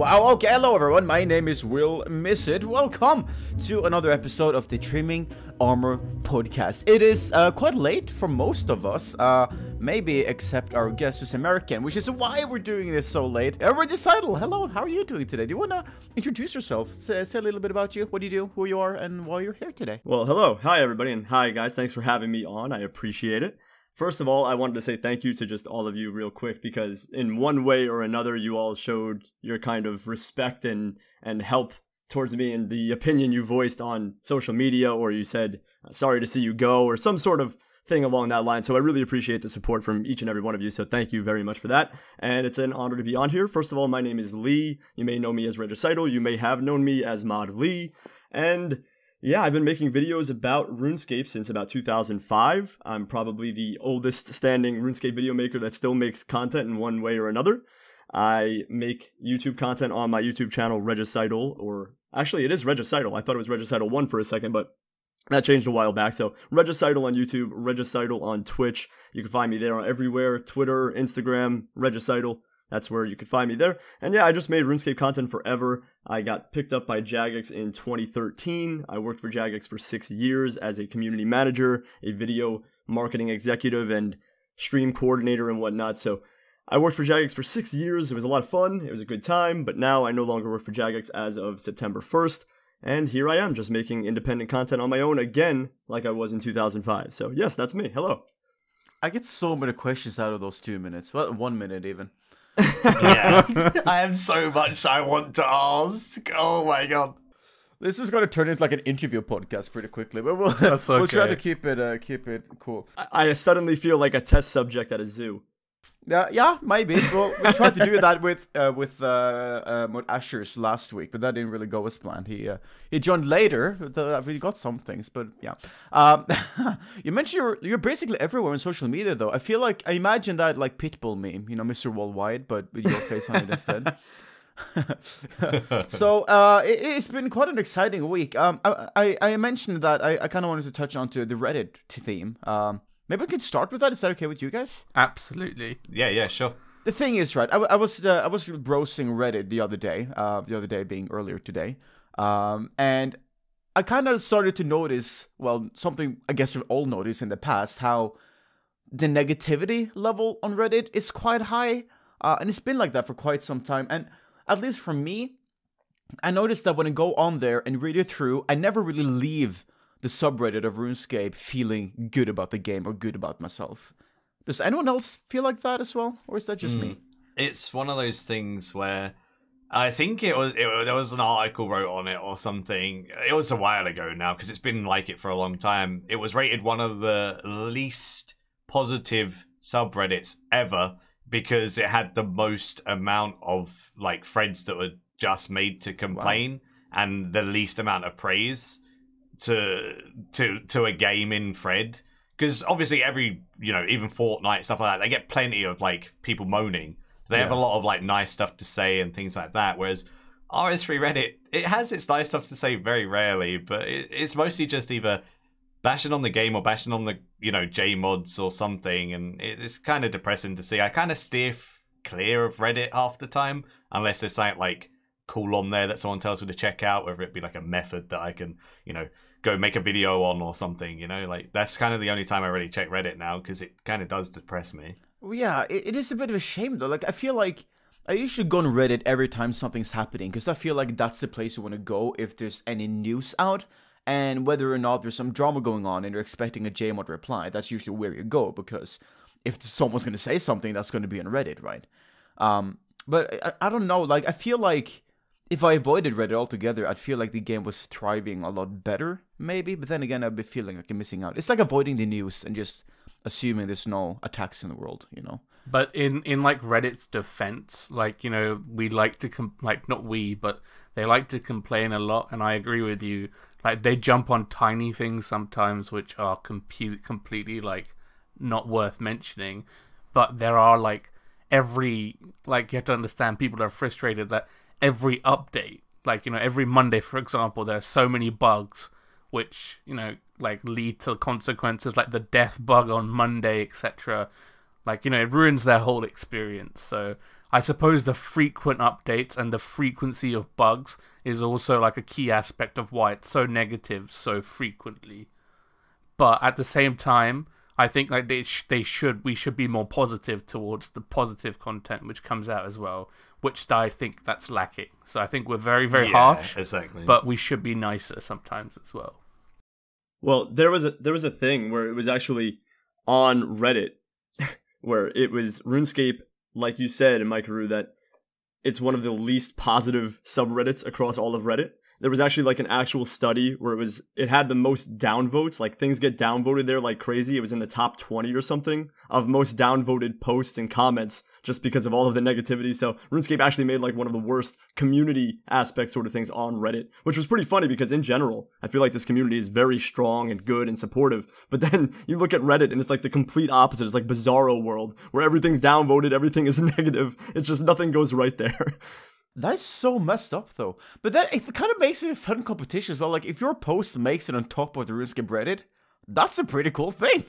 Wow, okay, hello everyone, my name is Will Missit. Welcome to another episode of the Trimming Armour podcast. It is quite late for most of us, maybe except our guest who's American, which is why we're doing this so late. Regicidal, hello, how are you doing today? Do you want to introduce yourself? Say a little bit about you, what do you do, who you are, and why you're here today. Well, hello, hi everybody, and hi guys, thanks for having me on, I appreciate it. First of all, I wanted to say thank you to just all of you real quick, because in one way or another, you all showed your kind of respect and help towards me and the opinion you voiced on social media, or you said, sorry to see you go, or some sort of thing along that line. So I really appreciate the support from each and every one of you, so thank you very much for that. And it's an honor to be on here. First of all, my name is Lee. You may know me as Regicidal. You may have known me as Mod Lee. And yeah, I've been making videos about RuneScape since about 2005. I'm probably the oldest standing RuneScape video maker that still makes content in one way or another. I make YouTube content on my YouTube channel, Regicidal, or actually it is Regicidal. I thought it was Regicidal 1 for a second, but that changed a while back. So Regicidal on YouTube, Regicidal on Twitch. You can find me there everywhere, Twitter, Instagram, Regicidal. That's where you could find me there. And yeah, I just made RuneScape content forever. I got picked up by Jagex in 2013. I worked for Jagex for 6 years as a community manager, a video marketing executive, and stream coordinator and whatnot. So I worked for Jagex for 6 years. It was a lot of fun. It was a good time. But now I no longer work for Jagex as of September 1st. And here I am just making independent content on my own again, like I was in 2005. So yes, that's me. Hello. I get so many questions out of those 2 minutes, well, 1 minute even. Yeah, I have so much I want to ask. Oh my god, this is going to turn into like an interview podcast pretty quickly, but we'll try to keep it cool. I suddenly feel like a test subject at a zoo. Yeah, maybe. Well, we tried to do that with Asher's last week, but that didn't really go as planned. He joined later. We got some things, but yeah. You mentioned you're basically everywhere on social media, though. I imagine that like Pitbull meme, you know, Mr. Worldwide, but with your face on it instead. So it's been quite an exciting week. I mentioned that I kind of wanted to touch onto the Reddit theme. Maybe we can start with that. Is that okay with you guys? Absolutely. Yeah, sure. The thing is, right, I was browsing Reddit the other day being earlier today, and I kind of started to notice, well, something I guess we've all noticed in the past, how the negativity level on Reddit is quite high, and it's been like that for quite some time, and at least for me, I noticed that when I go on there and read it through, I never really leave the subreddit of RuneScape feeling good about the game or good about myself. Does anyone else feel like that as well, or is that just me? It's one of those things where I think there was an article wrote on it or something. It was a while ago now because it's been like it for a long time. It was rated one of the least positive subreddits ever because it had the most amount of like threads that were just made to complain and the least amount of praise to a game in thread, because obviously every, you know, even Fortnite, stuff like that, they get plenty of like people moaning. They have a lot of like nice stuff to say and things like that, whereas RS3 Reddit, it has its nice stuff to say very rarely, but it's mostly just either bashing on the game or bashing on the, you know, J mods or something, and it's kind of depressing to see. I kind of steer clear of Reddit half the time unless there's something like cool on there that someone tells me to check out, whether it be like a method that I can, you know, go make a video on or something, you know, like that's kind of the only time I really check Reddit now, because it kind of does depress me. Well, yeah, it is a bit of a shame though. Like, I feel like I usually go on Reddit every time something's happening, because I feel like that's the place you want to go if there's any news out, and whether or not there's some drama going on and you're expecting a JMod reply, that's usually where you go, because if someone's going to say something, that's going to be on Reddit, right? But I don't know, like, I feel like if I avoided Reddit altogether, I'd feel like the game was thriving a lot better, maybe. But then again, I'd be feeling like I'm missing out. It's like avoiding the news and just assuming there's no attacks in the world, you know? But in like Reddit's defense, like, you know, we like to, not we, but they like to complain a lot. And I agree with you. Like, they jump on tiny things sometimes, which are completely, like, not worth mentioning. But there are, like, you have to understand, people are frustrated that every update, like, you know, every Monday, for example, there are so many bugs which, you know, like lead to consequences like the death bug on Monday, etc. Like, you know, it ruins their whole experience. So I suppose the frequent updates and the frequency of bugs is also like a key aspect of why it's so negative so frequently. But at the same time, I think like we should be more positive towards the positive content which comes out as well, which I think that's lacking. So I think we're very, very harsh, exactly. But we should be nicer sometimes as well. Well, there was a thing where it was actually on Reddit where it was RuneScape, like you said, and Maikeru, that it's one of the least positive subreddits across all of Reddit. There was actually like an actual study where it had the most downvotes, like things get downvoted there like crazy. It was in the top 20 or something of most downvoted posts and comments just because of all of the negativity. So RuneScape actually made like one of the worst community aspect sort of things on Reddit, which was pretty funny because in general, I feel like this community is very strong and good and supportive. But then you look at Reddit and it's like the complete opposite. It's like Bizarro world where everything's downvoted, everything is negative. It's just nothing goes right there. That is so messed up, though. But then it kind of makes it a fun competition as well. Like, if your post makes it on top of the RuneScape Reddit, that's a pretty cool thing.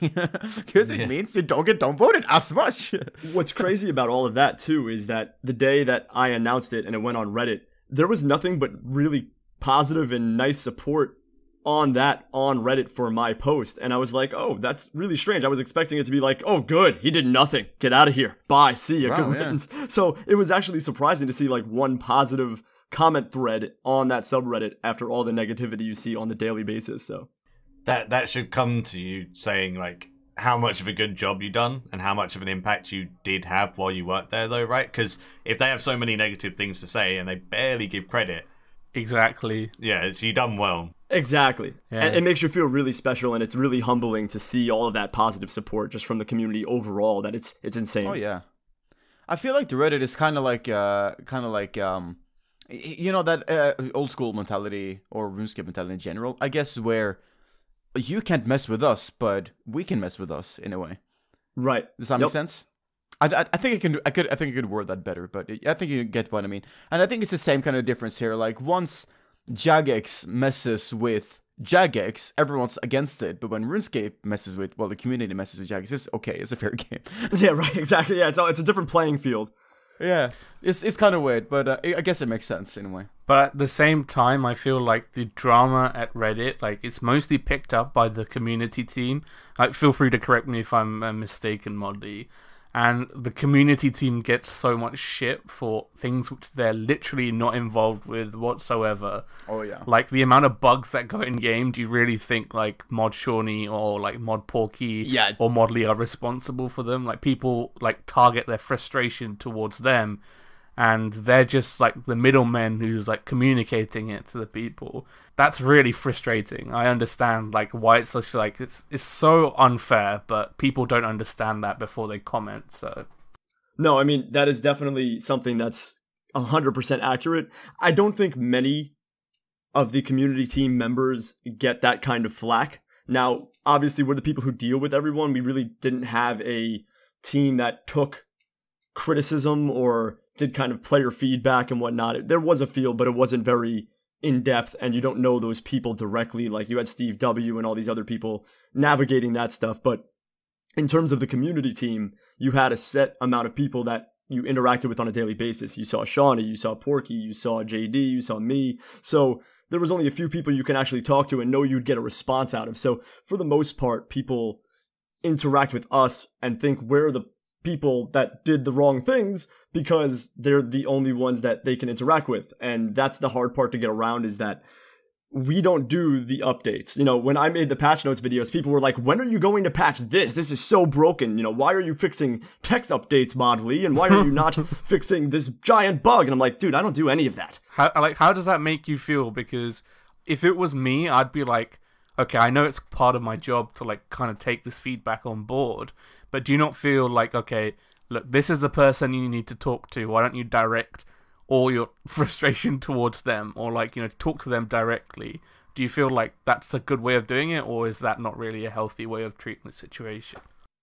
Because it means you don't get downvoted as much. What's crazy about all of that, too, is that the day that I announced it and it went on Reddit, there was nothing but really positive and nice support on Reddit for my post. And I was like, oh, that's really strange. I was expecting it to be like, oh, good, he did nothing. Get out of here. Bye. See ya. Good riddance. So it was actually surprising to see like one positive comment thread on that subreddit after all the negativity you see on the daily basis. So that should come to you saying like how much of a good job you done and how much of an impact you did have while you worked there, though, right? Because if they have so many negative things to say and they barely give credit, exactly, yeah, so you done well. Exactly. Yeah. And it makes you feel really special, and it's really humbling to see all of that positive support just from the community overall. That it's insane. Oh yeah, I feel like the Reddit is kind of like you know, that old school mentality or RuneScape mentality in general, I guess, where you can't mess with us, but we can mess with us in a way. Right. Does that make sense? I think I could word that better, but I think you get what I mean. And I think it's the same kind of difference here. Like, once Jagex messes with Jagex, everyone's against it. But when RuneScape messes with, well, the community messes with Jagex, it's okay. It's a fair game. Yeah, right. Exactly. Yeah, it's a different playing field. Yeah, it's kind of weird, but I guess it makes sense in a way. But at the same time, I feel like the drama at Reddit, like, it's mostly picked up by the community team. Like, feel free to correct me if I'm mistaken, Moddy. And the community team gets so much shit for things which they're literally not involved with whatsoever. Oh yeah. Like, the amount of bugs that go in game, do you really think like Mod Shawnee or like Mod Porky or Mod Lee are responsible for them? Like, people like target their frustration towards them, and they're just like the middlemen who's like communicating it to the people. That's really frustrating. I understand like why it's just like it's so unfair, but people don't understand that before they comment. So no, I mean, that is definitely something that's 100% accurate. I don't think many of the community team members get that kind of flack. Now, obviously, we're the people who deal with everyone. We really didn't have a team that took criticism or did kind of player feedback and whatnot. There was a field, but it wasn't very in-depth, and you don't know those people directly. Like, you had Steve W. and all these other people navigating that stuff. But in terms of the community team, you had a set amount of people that you interacted with on a daily basis. You saw Shawnee, you saw Porky, you saw JD, you saw me. So there was only a few people you can actually talk to and know you'd get a response out of. So for the most part, people interact with us and think we're the people that did the wrong things because they're the only ones that they can interact with. And that's the hard part to get around, is that we don't do the updates. You know, when I made the patch notes videos, people were like, when are you going to patch this? This is so broken. You know, why are you fixing text updates, Mod Lee? And why are you not fixing this giant bug? And I'm like, dude, I don't do any of that. How does that make you feel? Because if it was me, I'd be like, okay, I know it's part of my job to like kind of take this feedback on board, but do you not feel like, okay, look, this is the person you need to talk to. Why don't you direct all your frustration towards them, or like, you know, talk to them directly? Do you feel like that's a good way of doing it, or is that not really a healthy way of treating the situation?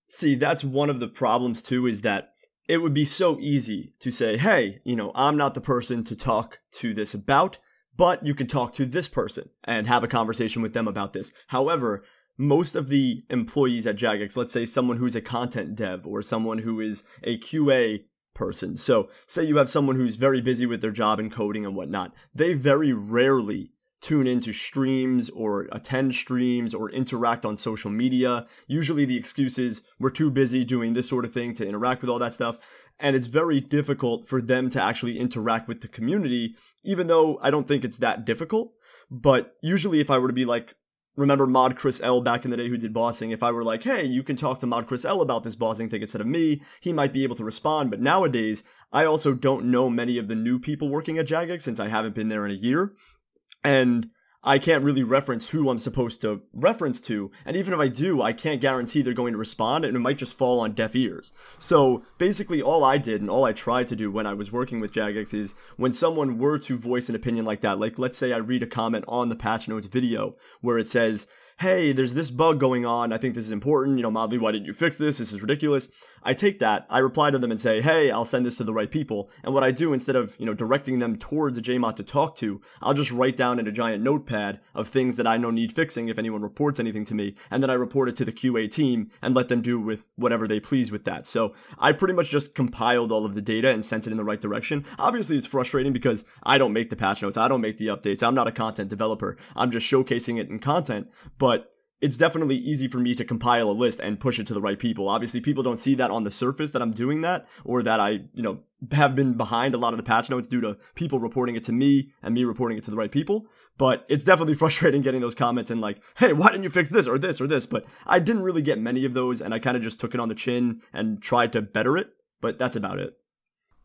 See, that's one of the problems too, is that it would be so easy to say, hey, you know, I'm not the person to talk to this about, but you can talk to this person and have a conversation with them about this. However, most of the employees at Jagex, let's say someone who's a content dev or someone who is a QA person. So say you have someone who's very busy with their job and coding and whatnot. They very rarely tune into streams or attend streams or interact on social media. Usually the excuse is we're too busy doing this sort of thing to interact with all that stuff. And it's very difficult for them to actually interact with the community, even though I don't think it's that difficult. But usually if I were to be like, remember Mod Chris L back in the day who did bossing, if I were like, hey, you can talk to Mod Chris L about this bossing thing instead of me, he might be able to respond. But nowadays, I also don't know many of the new people working at Jagex since I haven't been there in a year. And I can't really reference who I'm supposed to reference to. And even if I do, I can't guarantee they're going to respond, and it might just fall on deaf ears. So basically all I did and all I tried to do when I was working with Jagex is when someone were to voice an opinion like that, like let's say I read a comment on the patch notes video where it says, hey, there's this bug going on, I think this is important, Modly, why didn't you fix this? This is ridiculous. I take that, I reply to them and say, hey, I'll send this to the right people. And what I do, instead of, directing them towards a JMod to talk to, I'll just write down in a giant notepad of things that I know need fixing if anyone reports anything to me, and then I report it to the QA team and let them do with whatever they please with that. So I pretty much just compiled all of the data and sent it in the right direction. Obviously, it's frustrating because I don't make the patch notes, I don't make the updates, I'm not a content developer, I'm just showcasing it in content, but it's definitely easy for me to compile a list and push it to the right people. Obviously, people don't see that on the surface that I'm doing that, or that I, have been behind a lot of the patch notes due to people reporting it to me and me reporting it to the right people. But it's definitely frustrating getting those comments and like, hey, why didn't you fix this or this or this? But I didn't really get many of those, and I kind of just took it on the chin and tried to better it. But that's about it.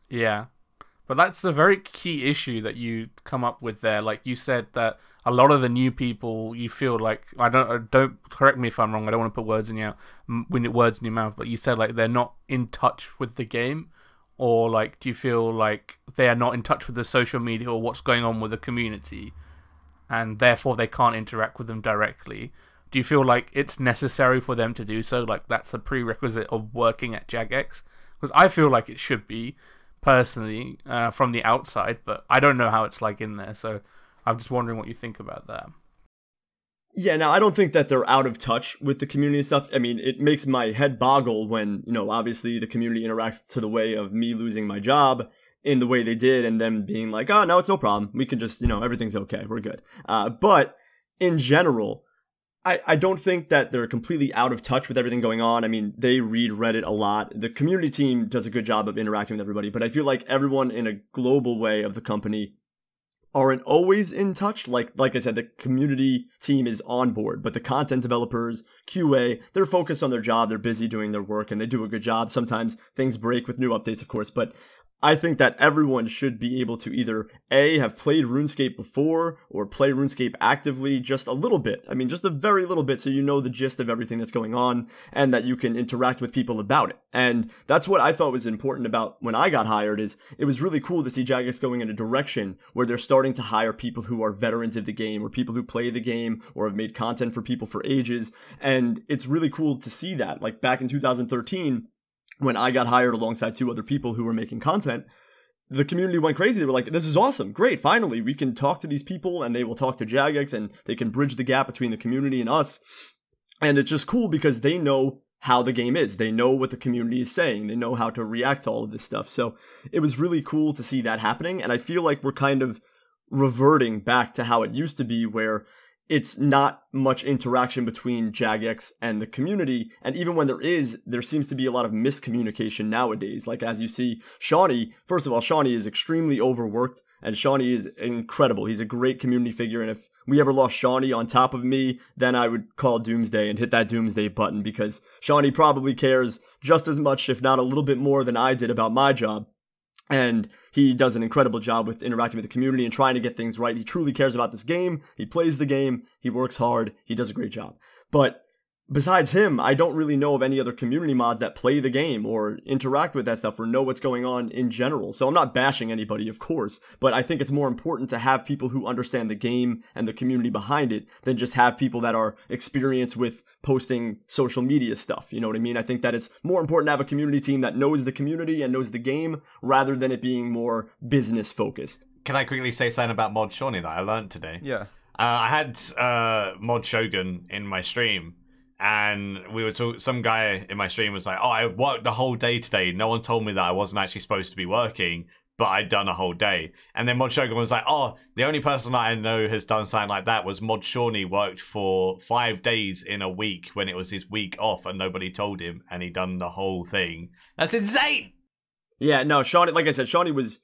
Yeah. But that's a very key issue that you come up with there. Like you said that a lot of the new people, you feel like, don't correct me if I'm wrong, I don't want to put words in your mouth, but you said like they're not in touch with the game, or like do you feel like they are not in touch with the social media or what's going on with the community, and therefore they can't interact with them directly? Do you feel like it's necessary for them to do so? Like that's a prerequisite of working at Jagex? Because I feel like it should be, personally, from the outside, but I don't know how it's like in there, so I'm just wondering what you think about that. Yeah, now I don't think that they're out of touch with the community stuff. I mean, it makes my head boggle when, obviously the community interacts to the way of me losing my job in the way they did, and them being like, oh, no, it's no problem. We can just, everything's okay. We're good. But in general, I don't think that they're completely out of touch with everything going on. I mean, they read Reddit a lot. The community team does a good job of interacting with everybody, but I feel like everyone in a global way of the company aren't always in touch. Like I said, the community team is on board, but the content developers, QA, they're focused on their job. They're busy doing their work, and they do a good job. Sometimes things break with new updates, of course, but I think that everyone should be able to either A, have played RuneScape before, or play RuneScape actively just a little bit. I mean, just a very little bit, so you know the gist of everything that's going on, and that you can interact with people about it. And that's what I thought was important about when I got hired, is it was really cool to see Jagex going in a direction where they're starting to hire people who are veterans of the game, or people who play the game, or have made content for people for ages. And it's really cool to see that. Like back in 2013, when I got hired alongside two other people who were making content, the community went crazy. They were like, this is awesome. Great. Finally, we can talk to these people, and they will talk to Jagex, and they can bridge the gap between the community and us. And it's just cool because they know how the game is. They know what the community is saying. They know how to react to all of this stuff. So it was really cool to see that happening. And I feel like we're kind of reverting back to how it used to be, where it's not much interaction between Jagex and the community, and even when there is, there seems to be a lot of miscommunication nowadays. Like, as you see, Shawnee, first of all, Shawnee is extremely overworked, and Shawnee is incredible. He's a great community figure, and if we ever lost Shawnee on top of me, then I would call Doomsday and hit that Doomsday button, because Shawnee probably cares just as much, if not a little bit more, than I did about my job. And he does an incredible job with interacting with the community and trying to get things right. He truly cares about this game. He plays the game. He works hard. He does a great job. But besides him, I don't really know of any other community mods that play the game or interact with that stuff or know what's going on in general. So I'm not bashing anybody, of course, but I think it's more important to have people who understand the game and the community behind it than just have people that are experienced with posting social media stuff. You know what I mean? I think that it's more important to have a community team that knows the community and knows the game rather than it being more business focused. Can I quickly say something about Mod Shawnee that I learned today? Yeah. I had Mod Shogun in my stream, and we were talking. Some guy in my stream was like, "Oh, I worked the whole day today. No one told me that I wasn't actually supposed to be working, but I'd done a whole day." And then Mod Shogun was like, "Oh, the only person that I know has done something like that was Mod Shawnee worked for 5 days in a week when it was his week off, and nobody told him, and he done the whole thing. That's insane." Yeah, no, Shawnee, like I said, Shawnee was,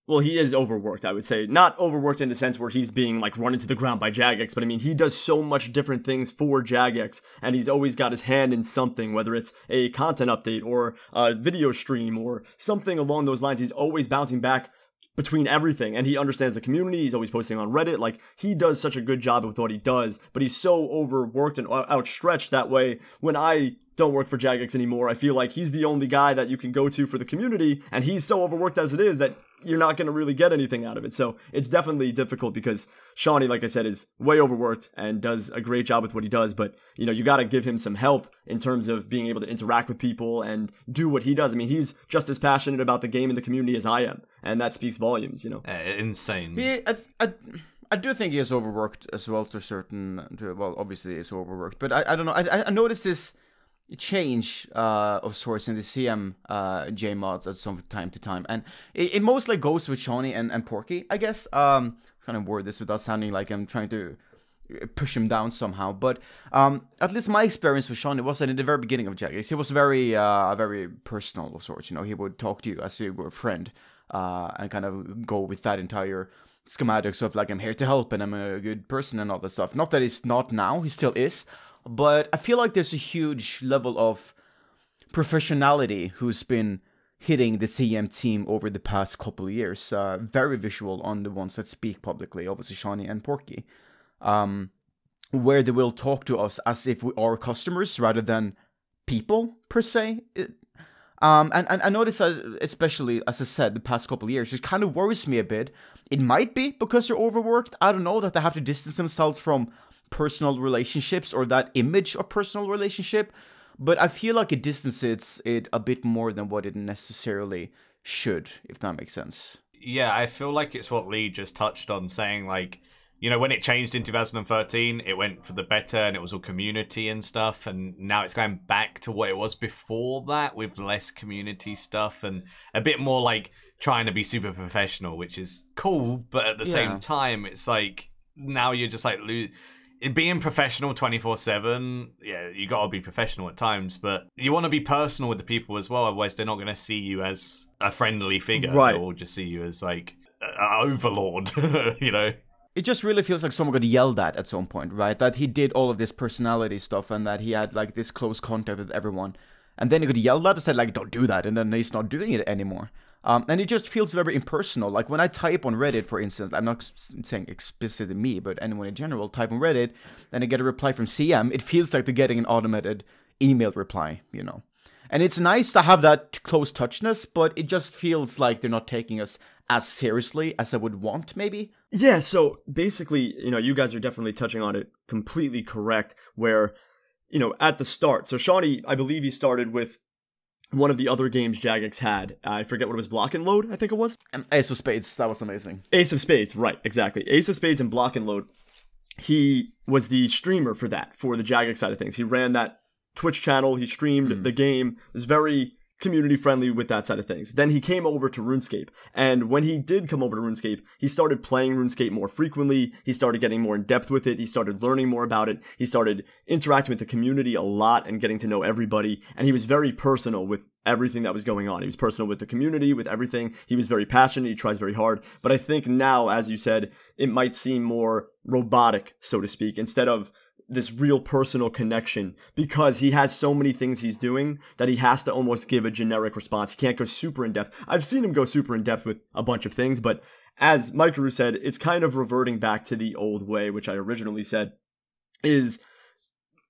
well, he is overworked, I would say. Not overworked in the sense where he's being, like, run into the ground by Jagex, but I mean, he does so much different things for Jagex, and he's always got his hand in something, whether it's a content update or a video stream or something along those lines. He's always bouncing back between everything, and he understands the community. He's always posting on Reddit. Like, he does such a good job with what he does, but he's so overworked and outstretched that way. When I don't work for Jagex anymore, I feel like he's the only guy that you can go to for the community, and he's so overworked as it is that you're not going to really get anything out of it. So it's definitely difficult because Shawnee, like I said, is way overworked and does a great job with what he does. But, you know, you got to give him some help in terms of being able to interact with people and do what he does. I mean, he's just as passionate about the game and the community as I am. And that speaks volumes, you know. Insane. Yeah, I do think he is overworked as well well, obviously he's overworked. But I don't know, I noticed this change of sorts in the CM J mods at some time to time, and it mostly goes with Shawnee and Porky, I guess. Kind of word this without sounding like I'm trying to push him down somehow, but at least my experience with Shawnee was that in the very beginning of Jagex, he was very personal of sorts. You know, he would talk to you as if you were a friend, and kind of go with that entire schematics of like, I'm here to help and I'm a good person and all that stuff. Not that he's not now, he still is. But I feel like there's a huge level of professionality who's been hitting the CM team over the past couple of years. Very visual on the ones that speak publicly, obviously Shawnee and Porky. Where they will talk to us as if we are customers rather than people, per se. And I noticed that, especially, as I said, the past couple of years, it kind of worries me a bit. It might be because they're overworked. I don't know, that they have to distance themselves from personal relationships or that image of personal relationship, but I feel like it distances it a bit more than what it necessarily should, if that makes sense. Yeah, I feel like it's what Lee just touched on, saying like, you know, when it changed in 2013, it went for the better and it was all community and stuff, and now it's going back to what it was before that with less community stuff and a bit more like trying to be super professional, which is cool, but at the same time, it's like now you're just like being professional 24/7. Yeah, you gotta be professional at times, but you want to be personal with the people as well. Otherwise, they're not going to see you as a friendly figure. Right. They'll just see you as like an overlord. You know. It just really feels like someone got yelled at some point, right? That he did all of this personality stuff and that he had like this close contact with everyone, and then he got yelled at and said like, "Don't do that," and then he's not doing it anymore. And it just feels very impersonal. Like when I type on Reddit, for instance, I'm not saying explicitly me, but anyone in general, type on Reddit, then I get a reply from CM, it feels like they're getting an automated email reply, you know. And it's nice to have that close touchness, but it just feels like they're not taking us as seriously as I would want, maybe. Yeah, so basically, you know, you guys are definitely touching on it completely correct, where, you know, at the start, so Shawnee, I believe he started with one of the other games Jagex had. I forget what it was, Block and Load, I think it was? Ace of Spades, that was amazing. Ace of Spades, right, exactly. Ace of Spades and Block and Load. He was the streamer for that, for the Jagex side of things. He ran that Twitch channel, he streamed the game, it was very community friendly with that side of things. Then he came over to RuneScape, and when he did come over to RuneScape, he started playing RuneScape more frequently, he started getting more in depth with it, he started learning more about it, he started interacting with the community a lot and getting to know everybody, and he was very personal with everything that was going on. He was personal with the community, with everything. He was very passionate, he tries very hard, but I think now, as you said, it might seem more robotic, so to speak, instead of this real personal connection, because he has so many things he's doing that he has to almost give a generic response. He can't go super in depth. I've seen him go super in depth with a bunch of things, but as Maikeru said, it's kind of reverting back to the old way, which I originally said, is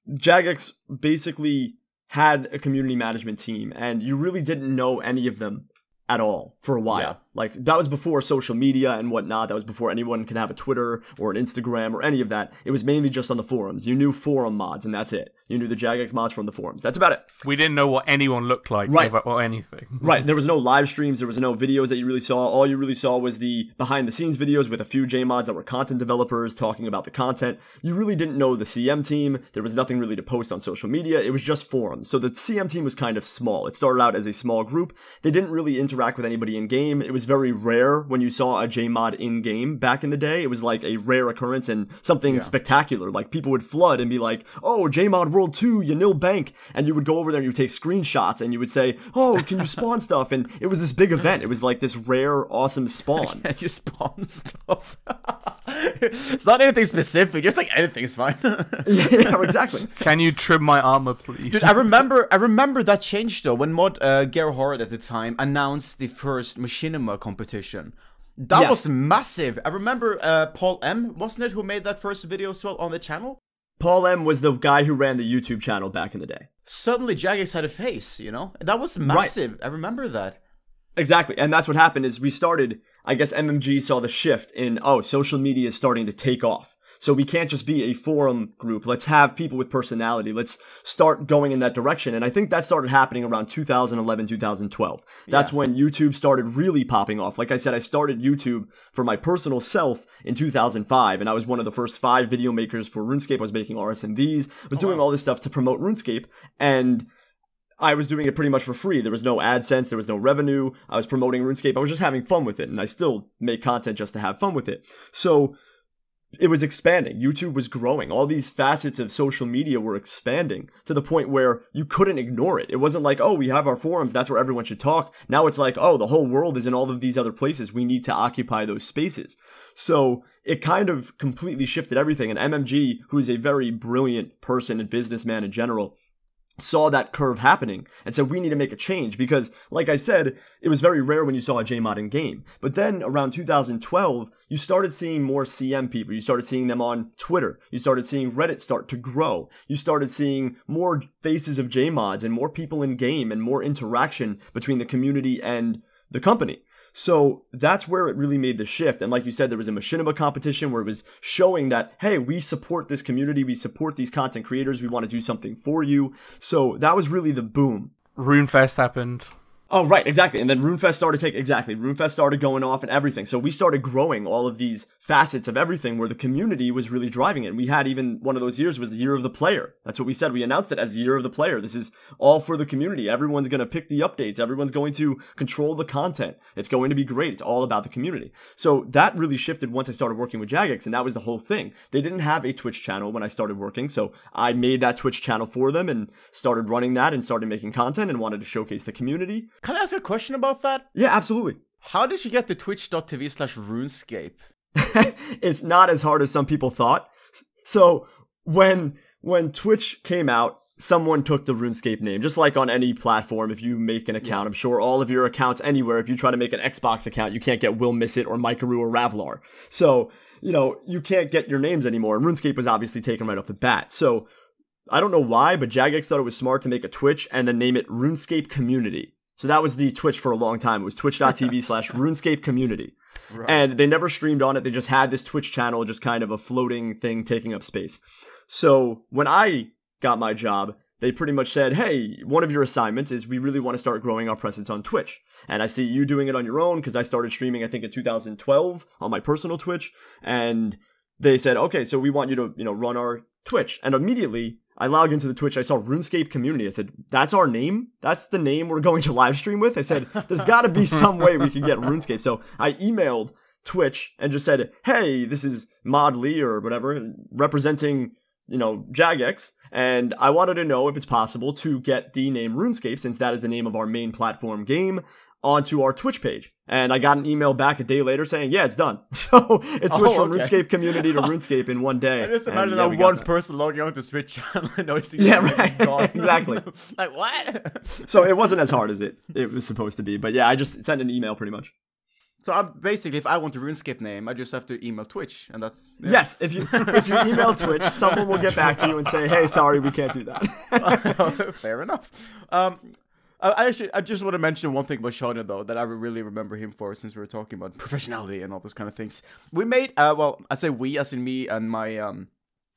Jagex basically had a community management team, and you really didn't know any of them at all for a while. Like, that was before social media and whatnot. That was before anyone could have a Twitter or an Instagram or any of that. It was mainly just on the forums. You knew forum mods, and that's it. You knew the Jagex mods from the forums. That's about it. We didn't know what anyone looked like, Right. or anything. Right. There was no live streams. There was no videos that you really saw. All you really saw was the behind-the-scenes videos with a few JMods that were content developers talking about the content. You really didn't know the CM team. There was nothing really to post on social media. It was just forums. So the CM team was kind of small. It started out as a small group. They didn't really interact with anybody in-game. It was very rare when you saw a JMod in-game back in the day. It was like a rare occurrence and something spectacular. Like, people would flood and be like, oh, JMod World 2, you nil bank. And you would go over there and you would take screenshots and you would say, oh, can you spawn stuff? And it was this big event. It was like this rare, awesome spawn. Can you spawn stuff? It's not anything specific. Just like anything's fine. Yeah, exactly. Can you trim my armor, please? Dude, I remember that change though when Gerhard at the time announced the first machinima competition. That was massive. I remember Paul M, wasn't it, who made that first video as well on the channel? Paul M was the guy who ran the YouTube channel back in the day. Suddenly Jagex had a face, you know? That was massive. Right. I remember that. Exactly, and that's what happened is we started, I guess MMG saw the shift in, oh, social media is starting to take off. So we can't just be a forum group. Let's have people with personality. Let's start going in that direction. And I think that started happening around 2011, 2012. That's when YouTube started really popping off. Like I said, I started YouTube for my personal self in 2005, and I was one of the first 5 video makers for RuneScape. I was making RSMVs, I was doing all this stuff to promote RuneScape, and I was doing it pretty much for free. There was no AdSense, there was no revenue. I was promoting RuneScape. I was just having fun with it, and I still make content just to have fun with it. So it was expanding. YouTube was growing. All these facets of social media were expanding to the point where you couldn't ignore it. It wasn't like, oh, we have our forums, that's where everyone should talk. Now it's like, oh, the whole world is in all of these other places. We need to occupy those spaces. So it kind of completely shifted everything. And MMG, who is a very brilliant person and businessman in general, saw that curve happening and said, we need to make a change because, like I said, it was very rare when you saw a JMod in game. But then around 2012, you started seeing more CM people. You started seeing them on Twitter. You started seeing Reddit start to grow. You started seeing more faces of JMods and more people in game and more interaction between the community and the company. So that's where it really made the shift. And like you said, there was a machinima competition where it was showing that, hey, we support this community. We support these content creators. We want to do something for you. So that was really the boom. RuneFest happened. Oh, right, exactly. And then RuneFest started going off and everything. So we started growing all of these facets of everything where the community was really driving it. And we had even one of those years was the year of the player. That's what we said. We announced it as the year of the player. This is all for the community. Everyone's going to pick the updates. Everyone's going to control the content. It's going to be great. It's all about the community. So that really shifted once I started working with Jagex, and that was the whole thing. They didn't have a Twitch channel when I started working, so I made that Twitch channel for them and started running that and started making content and wanted to showcase the community. Can I ask a question about that? Yeah, absolutely. How did you get to twitch.tv/RuneScape? It's not as hard as some people thought. So when Twitch came out, someone took the RuneScape name. Just like on any platform, if you make an account, I'm sure all of your accounts anywhere, if you try to make an Xbox account, you can't get Will Missit or Maikeru or Ravlar. So, you know, you can't get your names anymore. And RuneScape was obviously taken right off the bat. So I don't know why, but Jagex thought it was smart to make a Twitch and then name it RuneScape Community. So that was the Twitch for a long time. It was twitch.tv/RuneScape Community. Right. And they never streamed on it. They just had this Twitch channel, just kind of a floating thing taking up space. So when I got my job, they pretty much said, hey, one of your assignments is we really want to start growing our presence on Twitch. And I see you doing it on your own because I started streaming, I think, in 2012 on my personal Twitch. And they said, okay, so we want you to, run our Twitch. And immediately I logged into the Twitch. I saw RuneScape Community. I said, that's our name? That's the name we're going to live stream with? I said, there's got to be some way we can get RuneScape. So I emailed Twitch and just said, hey, this is Mod Lee or whatever, representing, Jagex. And I wanted to know if it's possible to get the name RuneScape, since that is the name of our main platform game, onto our Twitch page. And I got an email back a day later saying, yeah, it's done. So it switched from RuneScape Community to RuneScape in one day. I just imagine that one person logging on to Twitch channel and noticing it's gone. Exactly. Like, what? So it wasn't as hard as it was supposed to be. But yeah, I just sent an email pretty much. So basically, if I want a RuneScape name, I just have to email Twitch, and that's... Yeah. Yes, if you email Twitch, someone will get back to you and say, hey, sorry, we can't do that. Fair enough. I just want to mention one thing about Shauna though that I really remember him for, since we were talking about professionality and all those kind of things. We made well, I say we as in me and my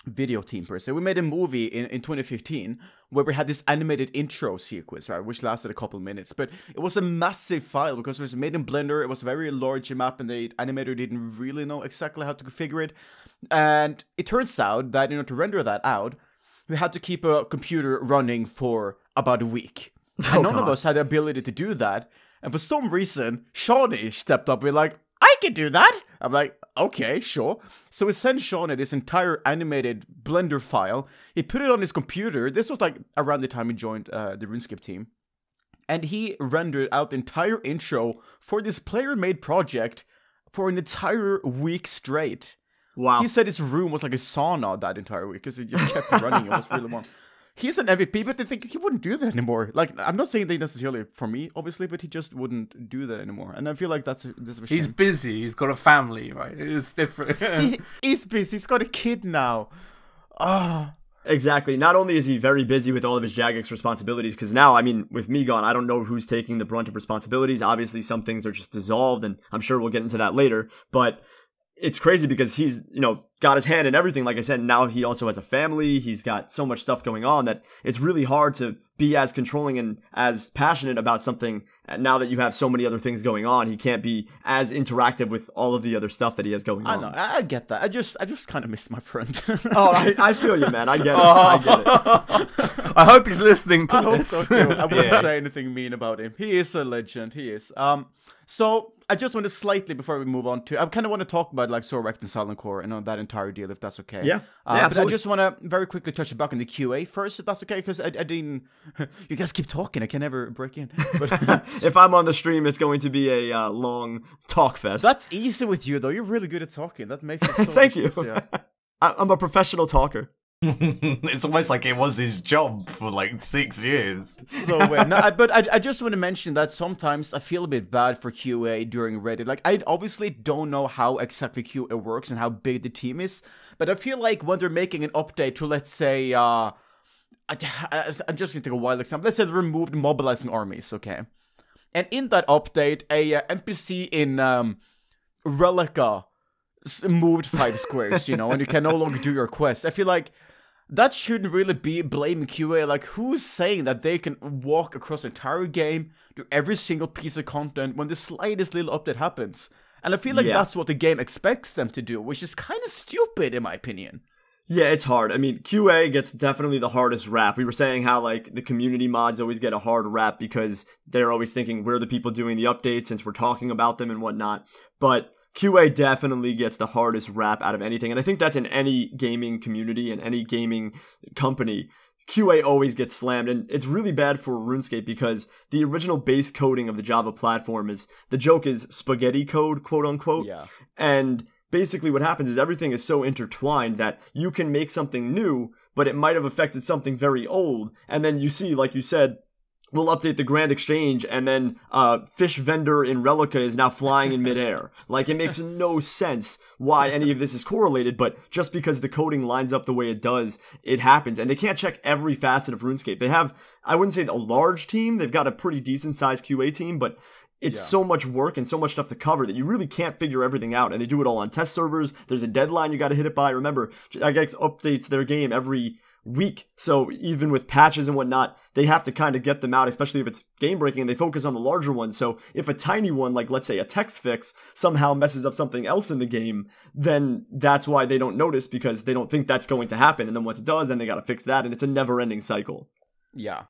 video team per se. We made a movie in 2015 where we had this animated intro sequence, right, which lasted a couple minutes, but it was a massive file because it was made in Blender. It was a very large map, and the animator didn't really know exactly how to configure it. And it turns out that in order to render that out, we had to keep a computer running for about a week. And none of us had the ability to do that. And for some reason, Shawnee stepped up and was like, I can do that. I'm like, okay, sure. So we sent Shawnee this entire animated Blender file. He put it on his computer. This was like around the time he joined the Runescape team. And he rendered out the entire intro for this player-made project for an entire week straight. Wow. He said his room was like a sauna that entire week because it just kept running. It was really warm. He's an MVP, but they think he wouldn't do that anymore. Like, I'm not saying they necessarily for me, obviously, but he just wouldn't do that anymore. And I feel like that's a shame. He's busy. He's got a family, right? It's different. He's busy. He's got a kid now. Ah. Exactly. Not only is he very busy with all of his Jagex responsibilities, because now, I mean, with me gone, I don't know who's taking the brunt of responsibilities. Obviously, some things are just dissolved, and I'm sure we'll get into that later. But it's crazy because he's, got his hand in everything. Like I said, now he also has a family. He's got so much stuff going on that it's really hard to be as controlling and as passionate about something now that you have so many other things going on. He can't be as interactive with all of the other stuff that he has going on. I know. I get that. I just kind of miss my friend. I feel you, man. I get it. I get it. I hope he's listening to this. I hope so too. I wouldn't say anything mean about him. He is a legend. He is. So I just want to slightly, before we move on to, I kind of want to talk about like Sorect and Silent Core and that entire deal, if that's okay. Yeah. But I just want to very quickly touch back on the QA first, if that's okay, because I didn't. You guys keep talking. I can never break in. But if I'm on the stream, it's going to be a long talk fest. That's easy with you, though. You're really good at talking. That makes it so Thank you. Easier. I'm a professional talker. It's almost like it was his job for like 6 years. So weird. No, but I just want to mention that sometimes I feel a bit bad for QA during Reddit. Like, I obviously don't know how exactly QA works and how big the team is, but I feel like when they're making an update to, let's say, I'm just going to take a wild example. Let's say they removed mobilizing armies, okay? And in that update, a NPC in Relica moved 5 squares, and you can no longer do your quest. I feel like that shouldn't really be blaming QA. Like, who's saying that they can walk across the entire game, do every single piece of content when the slightest little update happens? And I feel like that's what the game expects them to do, which is kind of stupid in my opinion. Yeah, it's hard. I mean, QA gets definitely the hardest rap. We were saying how, like, the community mods always get a hard rap because they're always thinking we're the people doing the updates since we're talking about them and whatnot. But QA definitely gets the hardest rap out of anything. And I think that's in any gaming community and any gaming company. QA always gets slammed, and it's really bad for RuneScape because the original base coding of the Java platform the joke is spaghetti code, quote unquote. Yeah. And basically what happens is everything is so intertwined that you can make something new, but it might have affected something very old. And then you see, like you said, we'll update the Grand Exchange, and then fish vendor in Relica is now flying in midair. Like, it makes no sense why any of this is correlated, but just because the coding lines up the way it does, it happens. And they can't check every facet of RuneScape. They have, I wouldn't say a large team, they've got a pretty decent-sized QA team, but it's so much work and so much stuff to cover that you really can't figure everything out. And they do it all on test servers. There's a deadline you got to hit it by. Remember, Jagex updates their game every week. So even with patches and whatnot, they have to kind of get them out, especially if it's game breaking, and they focus on the larger ones. So if a tiny one, like let's say a text fix, somehow messes up something else in the game, then that's why they don't notice, because they don't think that's going to happen. And then once it does, then they got to fix that. And it's a never ending cycle. Yeah.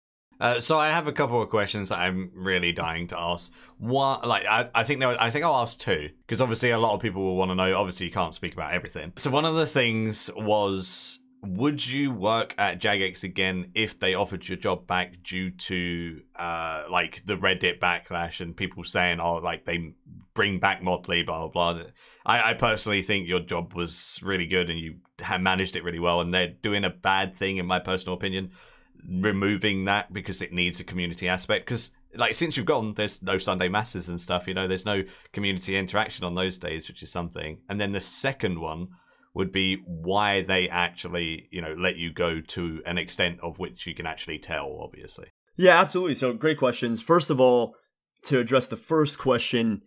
So I have a couple of questions that I'm really dying to ask. What, like, I think I'll ask 2, because obviously a lot of people will want to know. Obviously, you can't speak about everything. So one of the things was, would you work at Jagex again if they offered your job back due to like the Reddit backlash and people saying, oh, like they bring back Motley, blah blah blah. I personally think your job was really good and you have managed it really well, and they're doing a bad thing, in my personal opinion, removing that because it needs a community aspect. Because like, since you've gone, there's no Sunday masses and stuff, there's no community interaction on those days, which is something. And then the second one would be why they actually, let you go to an extent of which you can actually tell, obviously. Yeah, absolutely. So great questions. First of all, to address the first question,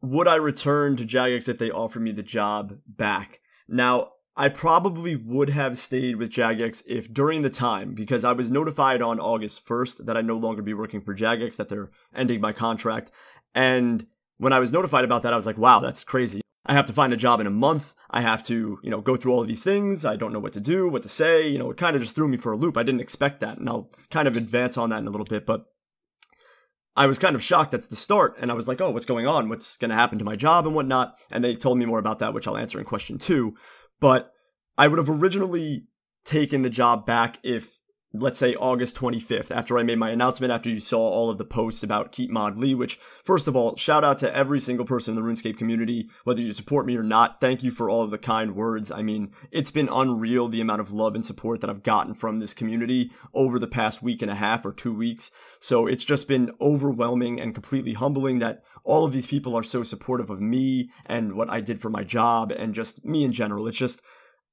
would I return to Jagex if they offered me the job back? Now, I probably would have stayed with Jagex if during the time, because I was notified on August 1st that I'd no longer be working for Jagex, that they're ending my contract. And when I was notified about that, I was like, wow, that's crazy. I have to find a job in a month. I have to, go through all of these things. I don't know what to do, what to say. It kind of just threw me for a loop. I didn't expect that. And I'll kind of advance on that in a little bit. But I was kind of shocked at the start. And I was like, oh, what's going on? What's going to happen to my job and whatnot? And they told me more about that, which I'll answer in question 2. But I would have originally taken the job back if, let's say, August 25th, after I made my announcement, after you saw all of the posts about Keep Mod Lee, which, first of all, shout out to every single person in the RuneScape community, whether you support me or not. Thank you for all of the kind words. I mean, it's been unreal the amount of love and support that I've gotten from this community over the past week and a half or 2 weeks. So it's just been overwhelming and completely humbling that all of these people are so supportive of me and what I did for my job and just me in general. It's just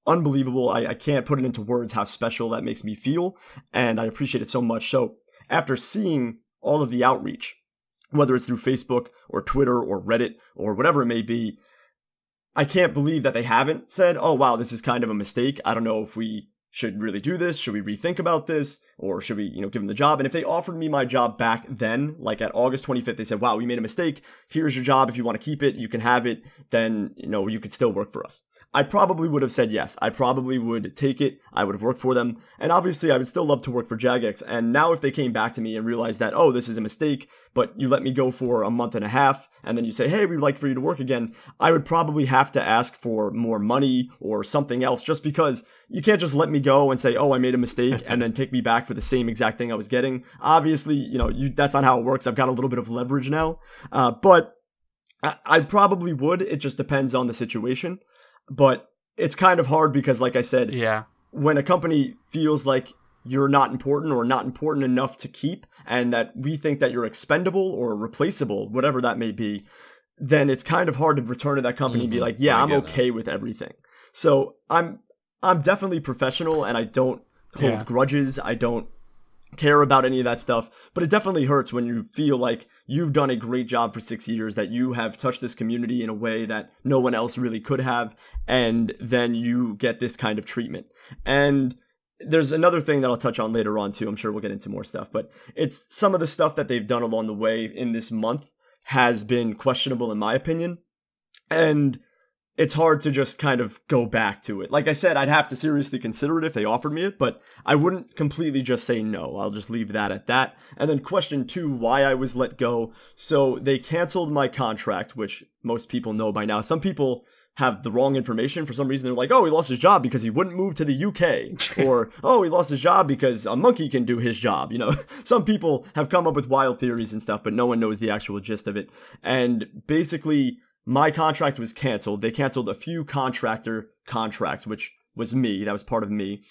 unbelievable. I can't put it into words how special that makes me feel, and I appreciate it so much. So after seeing all of the outreach, whether it's through Facebook or Twitter or Reddit or whatever it may be, I can't believe that they haven't said, oh wow, this is kind of a mistake. I don't know if we should really do this. Should we rethink about this? Or should we, give them the job? And if they offered me my job back then, like at August 25th, they said, wow, we made a mistake. Here's your job. If you want to keep it, you can have it. Then, you could still work for us. I probably would have said yes. I probably would take it. I would have worked for them. And obviously, I would still love to work for Jagex. And now if they came back to me and realized that, oh, this is a mistake, but you let me go for a month and a half, and then you say, hey, we'd like for you to work again, I would probably have to ask for more money or something else, just because you can't just let me go and say, oh, I made a mistake, and then take me back for the same exact thing I was getting. Obviously, that's not how it works. I've got a little bit of leverage now. But I probably would. It just depends on the situation. But it's kind of hard because, like I said, when a company feels like you're not important or not important enough to keep, and that we think that you're expendable or replaceable, whatever that may be, then it's kind of hard to return to that company and be like, yeah, I'm okay with everything. So I'm definitely professional, and I don't hold grudges. I don't care about any of that stuff, but it definitely hurts when you feel like you've done a great job for 6 years, that you have touched this community in a way that no one else really could have, and then you get this kind of treatment. And there's another thing that I'll touch on later on too. I'm sure we'll get into more stuff, but it's some of the stuff that they've done along the way in this month has been questionable in my opinion, and it's hard to just kind of go back to it. Like I said, I'd have to seriously consider it if they offered me it, but I wouldn't completely just say no. I'll just leave that at that. And then question 2, why I was let go. So they canceled my contract, which most people know by now. Some people have the wrong information. For some reason, they're like, oh, he lost his job because he wouldn't move to the UK. Or, oh, he lost his job because a monkey can do his job. Some people have come up with wild theories and stuff, but no one knows the actual gist of it. And basically, my contract was canceled. They canceled a few contractor contracts, which was me. That was part of me.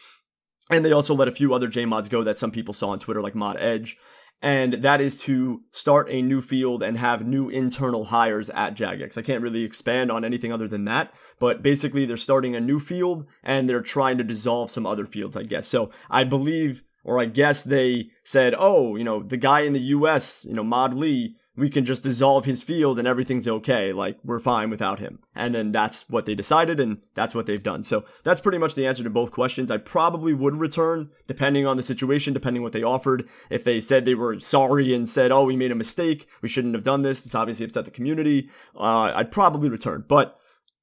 And they also let a few other JMods go that some people saw on Twitter, like Mod Edge. And that is to start a new field and have new internal hires at Jagex. I can't really expand on anything other than that. But basically, they're starting a new field and they're trying to dissolve some other fields, I guess. So I believe, or I guess they said, oh, the guy in the US, Mod Lee, we can just dissolve his field and everything's okay. Like, we're fine without him. And then that's what they decided, and that's what they've done. So that's pretty much the answer to both questions. I probably would return, depending on the situation, depending on what they offered. If they said they were sorry and said, oh, we made a mistake, we shouldn't have done this, it's obviously upset the community, I'd probably return. But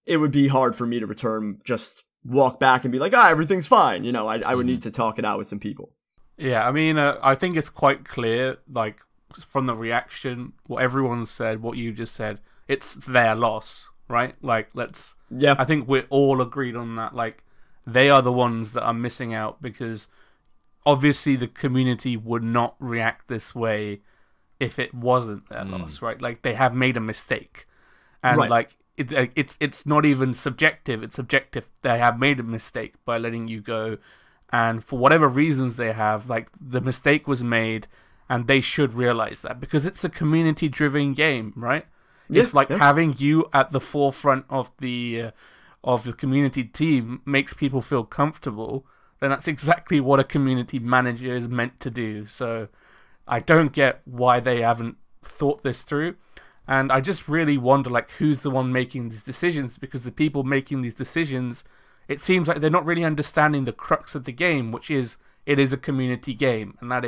it would be hard for me to return, just walk back and be like, everything's fine. I would need to talk it out with some people. Yeah, I mean, I think it's quite clear, like, from the reaction, what everyone said, what you just said, it's their loss, right? Like, I think we're all agreed on that. Like, they are the ones that are missing out, because obviously the community would not react this way if it wasn't their loss, right? Like, they have made a mistake, and like it's not even subjective; it's objective. They have made a mistake by letting you go, and for whatever reasons they have, like, the mistake was made. And they should realize that, because it's a community-driven game, right? Yeah, if having you at the forefront of the community team makes people feel comfortable, then that's exactly what a community manager is meant to do. So I don't get why they haven't thought this through. And I just really wonder, like, who's the one making these decisions, because the people making these decisions, it seems like they're not really understanding the crux of the game, which is, it is a community game, and that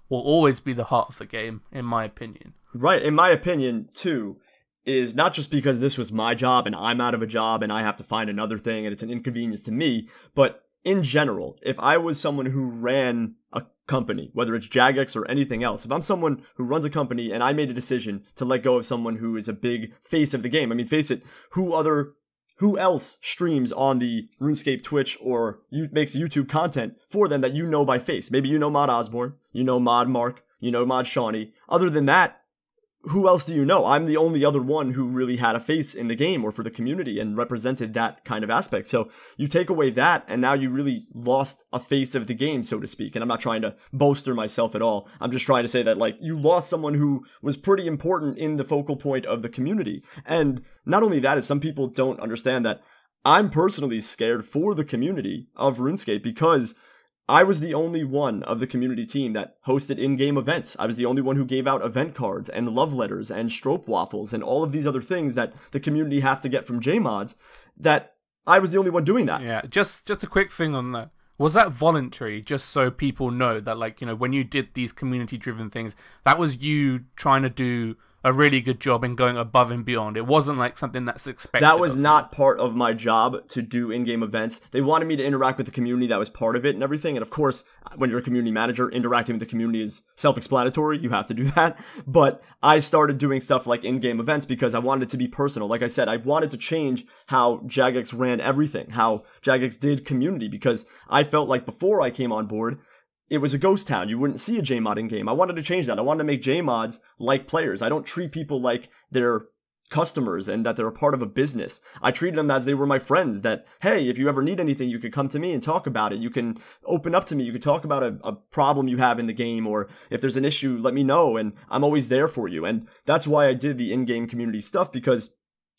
will always be the heart of the game, in my opinion. Right, in my opinion, too, is not just because this was my job and I'm out of a job and I have to find another thing and it's an inconvenience to me, but in general, if I was someone who ran a company, whether it's Jagex or anything else, if I'm someone who runs a company and I made a decision to let go of someone who is a big face of the game, I mean, face it, who else streams on the Runescape Twitch or makes YouTube content for them that you know by face? Maybe you know Mod Osborne, you know Mod Mark, you know Mod Shawnee. Other than that, who else do you know? I'm the only other one who really had a face in the game or for the community and represented that kind of aspect. So you take away that, and now you really lost a face of the game, so to speak. And I'm not trying to bolster myself at all. I'm just trying to say that, like, you lost someone who was pretty important in the focal point of the community. And not only that, is some people don't understand that I'm personally scared for the community of RuneScape, because I was the only one of the community team that hosted in-game events. I was the only one who gave out event cards and love letters and strope waffles and all of these other things that the community have to get from JMods, that I was the only one doing that. Yeah, just a quick thing on that. Was that voluntary, just so people know that, like, you know, when you did these community-driven things, that was you trying to do a really good job in going above and beyond? It wasn't like something that's expected. That was not part of my job to do in-game events. They wanted me to interact with the community. That was part of it and everything. And of course, when you're a community manager, interacting with the community is self-explanatory. You have to do that. But I started doing stuff like in-game events because I wanted it to be personal. Like I said, I wanted to change how Jagex ran everything, how Jagex did community, because I felt like before I came on board, it was a ghost town. You wouldn't see a JMod in game. I wanted to change that. I wanted to make JMods like players. I don't treat people like they're customers and that they're a part of a business. I treated them as they were my friends, that, hey, if you ever need anything, you could come to me and talk about it. You can open up to me. You could talk about a problem you have in the game, or if there's an issue, let me know, and I'm always there for you. And that's why I did the in-game community stuff, because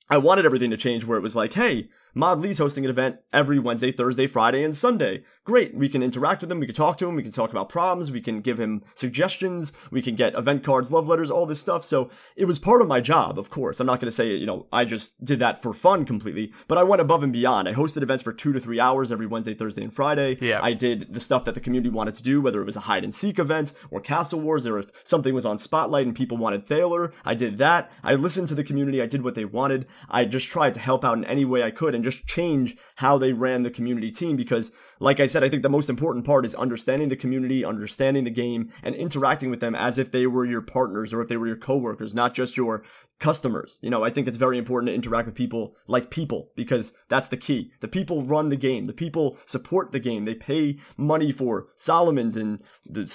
I wanted everything to change where it was like, hey, Mod Lee's hosting an event every Wednesday, Thursday, Friday, and Sunday. Great, we can interact with him, we can talk to him, we can talk about problems, we can give him suggestions, we can get event cards, love letters, all this stuff. So it was part of my job, of course. I'm not going to say, you know, I just did that for fun completely, but I went above and beyond. I hosted events for 2 to 3 hours every Wednesday, Thursday, and Friday. Yeah. I did the stuff that the community wanted to do, whether it was a hide and seek event or Castle Wars, or if something was on Spotlight and people wanted Thaler, I did that. I listened to the community, I did what they wanted. I just tried to help out in any way I could and just change how they ran the community team, because, like I said, I think the most important part is understanding the community, understanding the game, and interacting with them as if they were your partners or if they were your coworkers, not just your customers. You know, I think it's very important to interact with people like people, because that's the key. The people run the game. The people support the game. They pay money for Solomons and the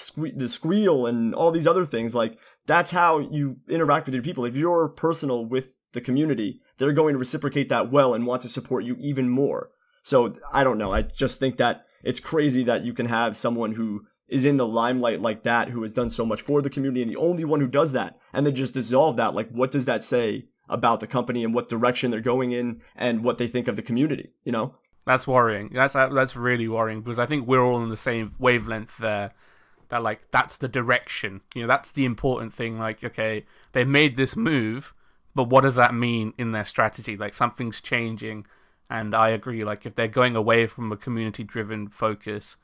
Squeal and all these other things. Like, that's how you interact with your people. If you're personal with the community, they're going to reciprocate that well and want to support you even more. So I don't know. I just think that it's crazy that you can have someone who is in the limelight like that, who has done so much for the community, and the only one who does that, and then just dissolve that. Like, what does that say about the company and what direction they're going in and what they think of the community, you know? That's worrying. That's really worrying, because I think we're all on the same wavelength there. That, like, that's the direction. You know, that's the important thing. Like, okay, they made this move, but what does that mean in their strategy? Like, something's changing, and I agree. Like, if they're going away from a community-driven focus,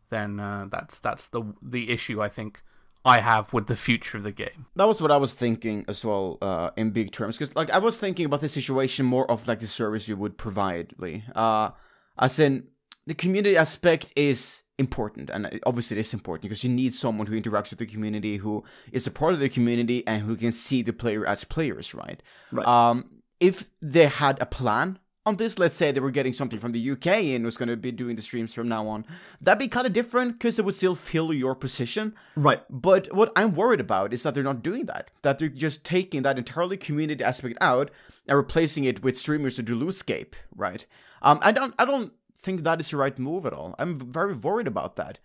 then that's the issue I think I have with the future of the game. That was what I was thinking as well, in big terms, because, like, I was thinking about the situation more of like the service you would provide, Lee. As in, the community aspect is important, and obviously it is important because you need someone who interacts with the community, who is a part of the community, and who can see the player as players, right? Right. If they had a plan on this, let's say they were getting something from the UK and was going to be doing the streams from now on, that'd be kind of different, because it would still fill your position. Right. But what I'm worried about is that they're not doing that. That they're just taking that entirely community aspect out and replacing it with streamers who do Runescape, right? I don't think that is the right move at all. I'm very worried about that.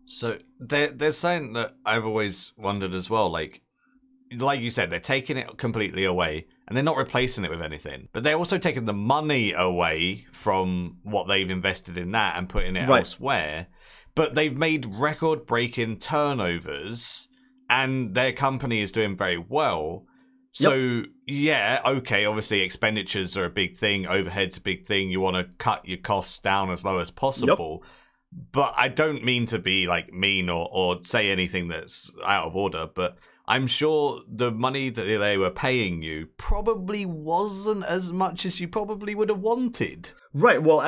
So there's something that I've always wondered as well. Like you said, they're taking it completely away, and they're not replacing it with anything. But they're also taking the money away from what they've invested in that and putting it elsewhere. But they've made record-breaking turnovers, and their company is doing very well. So, yeah, okay, obviously expenditures are a big thing, overhead's a big thing, you want to cut your costs down as low as possible. But I don't mean to be like mean or say anything that's out of order, but I'm sure the money that they were paying you probably wasn't as much as you probably would have wanted. Right, well,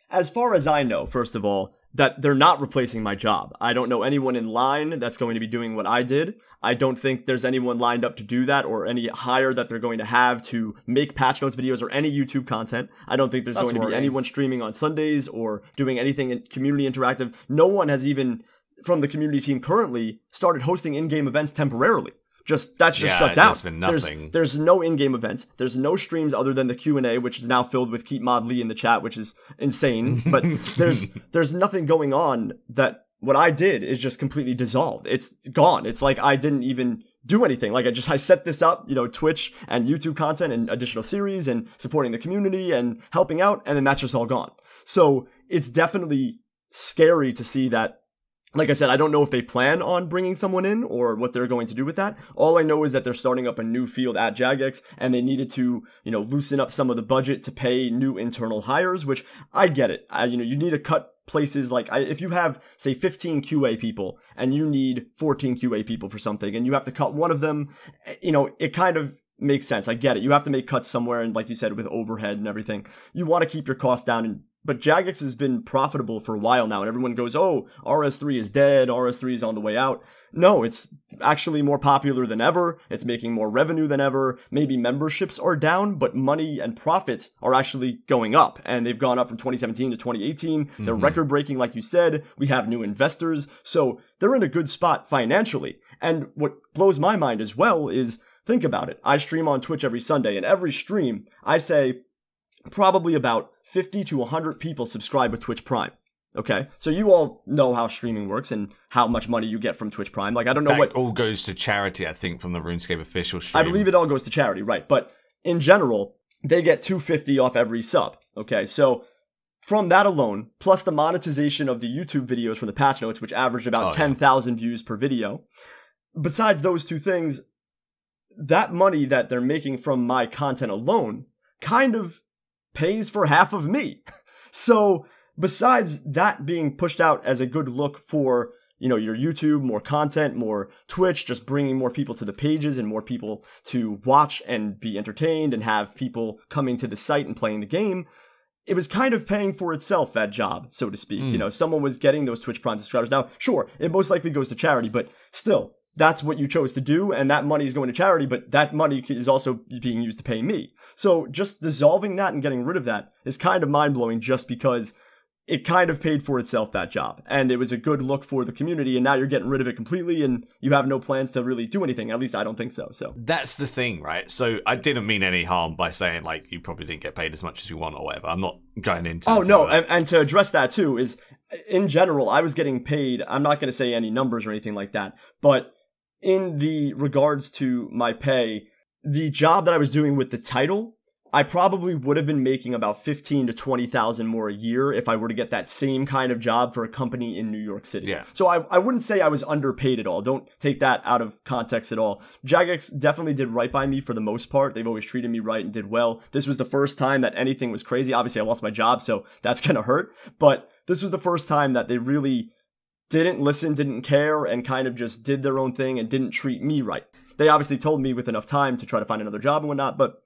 as far as I know, first of all, that they're not replacing my job. I don't know anyone in line that's going to be doing what I did. I don't think there's anyone lined up to do that or any hire that they're going to have to make patch notes videos or any YouTube content. I don't think there's going to be anyone streaming on Sundays or doing anything in community interactive. No one has even, from the community team currently, started hosting in-game events temporarily. That's just shut down. There's been nothing. There's no in-game events. There's no streams other than the Q&A, which is now filled with Keep Mod Lee in the chat, which is insane. But there's nothing going on. That what I did is just completely dissolved. It's gone. It's like I didn't even do anything. Like I set this up, Twitch and YouTube content and additional series and supporting the community and helping out, and then that's just all gone. So it's definitely scary to see that. Like I said, I don't know if they plan on bringing someone in or what they're going to do with that. All I know is that they're starting up a new field at Jagex, and they needed to, loosen up some of the budget to pay new internal hires, which I get it. You need to cut places like if you have, say, 15 QA people and you need 14 QA people for something and you have to cut one of them, it kind of makes sense. I get it. You have to make cuts somewhere, and like you said, with overhead and everything, you want to keep your costs down. But Jagex has been profitable for a while now, and everyone goes, oh, RS3 is dead, RS3 is on the way out. No, it's actually more popular than ever. It's making more revenue than ever. Maybe memberships are down, but money and profits are actually going up. And they've gone up from 2017 to 2018. They're record-breaking, like you said. We have new investors. So they're in a good spot financially. And what blows my mind as well is, think about it. I stream on Twitch every Sunday, and every stream, I say probably about 50 to 100 people subscribe with Twitch Prime. Okay, so you all know how streaming works and how much money you get from Twitch Prime. Like, I don't know that what all goes to charity, I think, from the RuneScape official stream. I believe it all goes to charity, right? But in general, they get $250 off every sub. Okay, so from that alone, plus the monetization of the YouTube videos from the patch notes, which averaged about 10,000 views per video. Besides those two things, that money that they're making from my content alone kind of pays for half of me. So besides that being pushed out as a good look for, your YouTube, more content, more Twitch, just bringing more people to the pages and more people to watch and be entertained and have people coming to the site and playing the game, it was kind of paying for itself, that job, so to speak. Someone was getting those Twitch Prime subscribers. Now, sure, it most likely goes to charity, but still, that's what you chose to do, and that money is going to charity, but that money is also being used to pay me. So just dissolving that and getting rid of that is kind of mind-blowing, just because it kind of paid for itself, that job. And it was a good look for the community, and now you're getting rid of it completely, and you have no plans to really do anything. At least I don't think so. So that's the thing, right? So I didn't mean any harm by saying, like, you probably didn't get paid as much as you want or whatever. I'm not going into... Oh, no, and to address that, too, is, in general, I was getting paid... I'm not going to say any numbers or anything like that, but in the regards to my pay, the job that I was doing with the title, I probably would have been making about 15 to 20,000 more a year if I were to get that same kind of job for a company in New York City. Yeah. So I wouldn't say I was underpaid at all. Don't take that out of context at all. Jagex definitely did right by me for the most part. They've always treated me right and did well. This was the first time that anything was crazy. Obviously, I lost my job, so that's gonna hurt. But this was the first time that they really didn't listen, didn't care, and kind of just did their own thing and didn't treat me right. They obviously told me with enough time to try to find another job and whatnot, but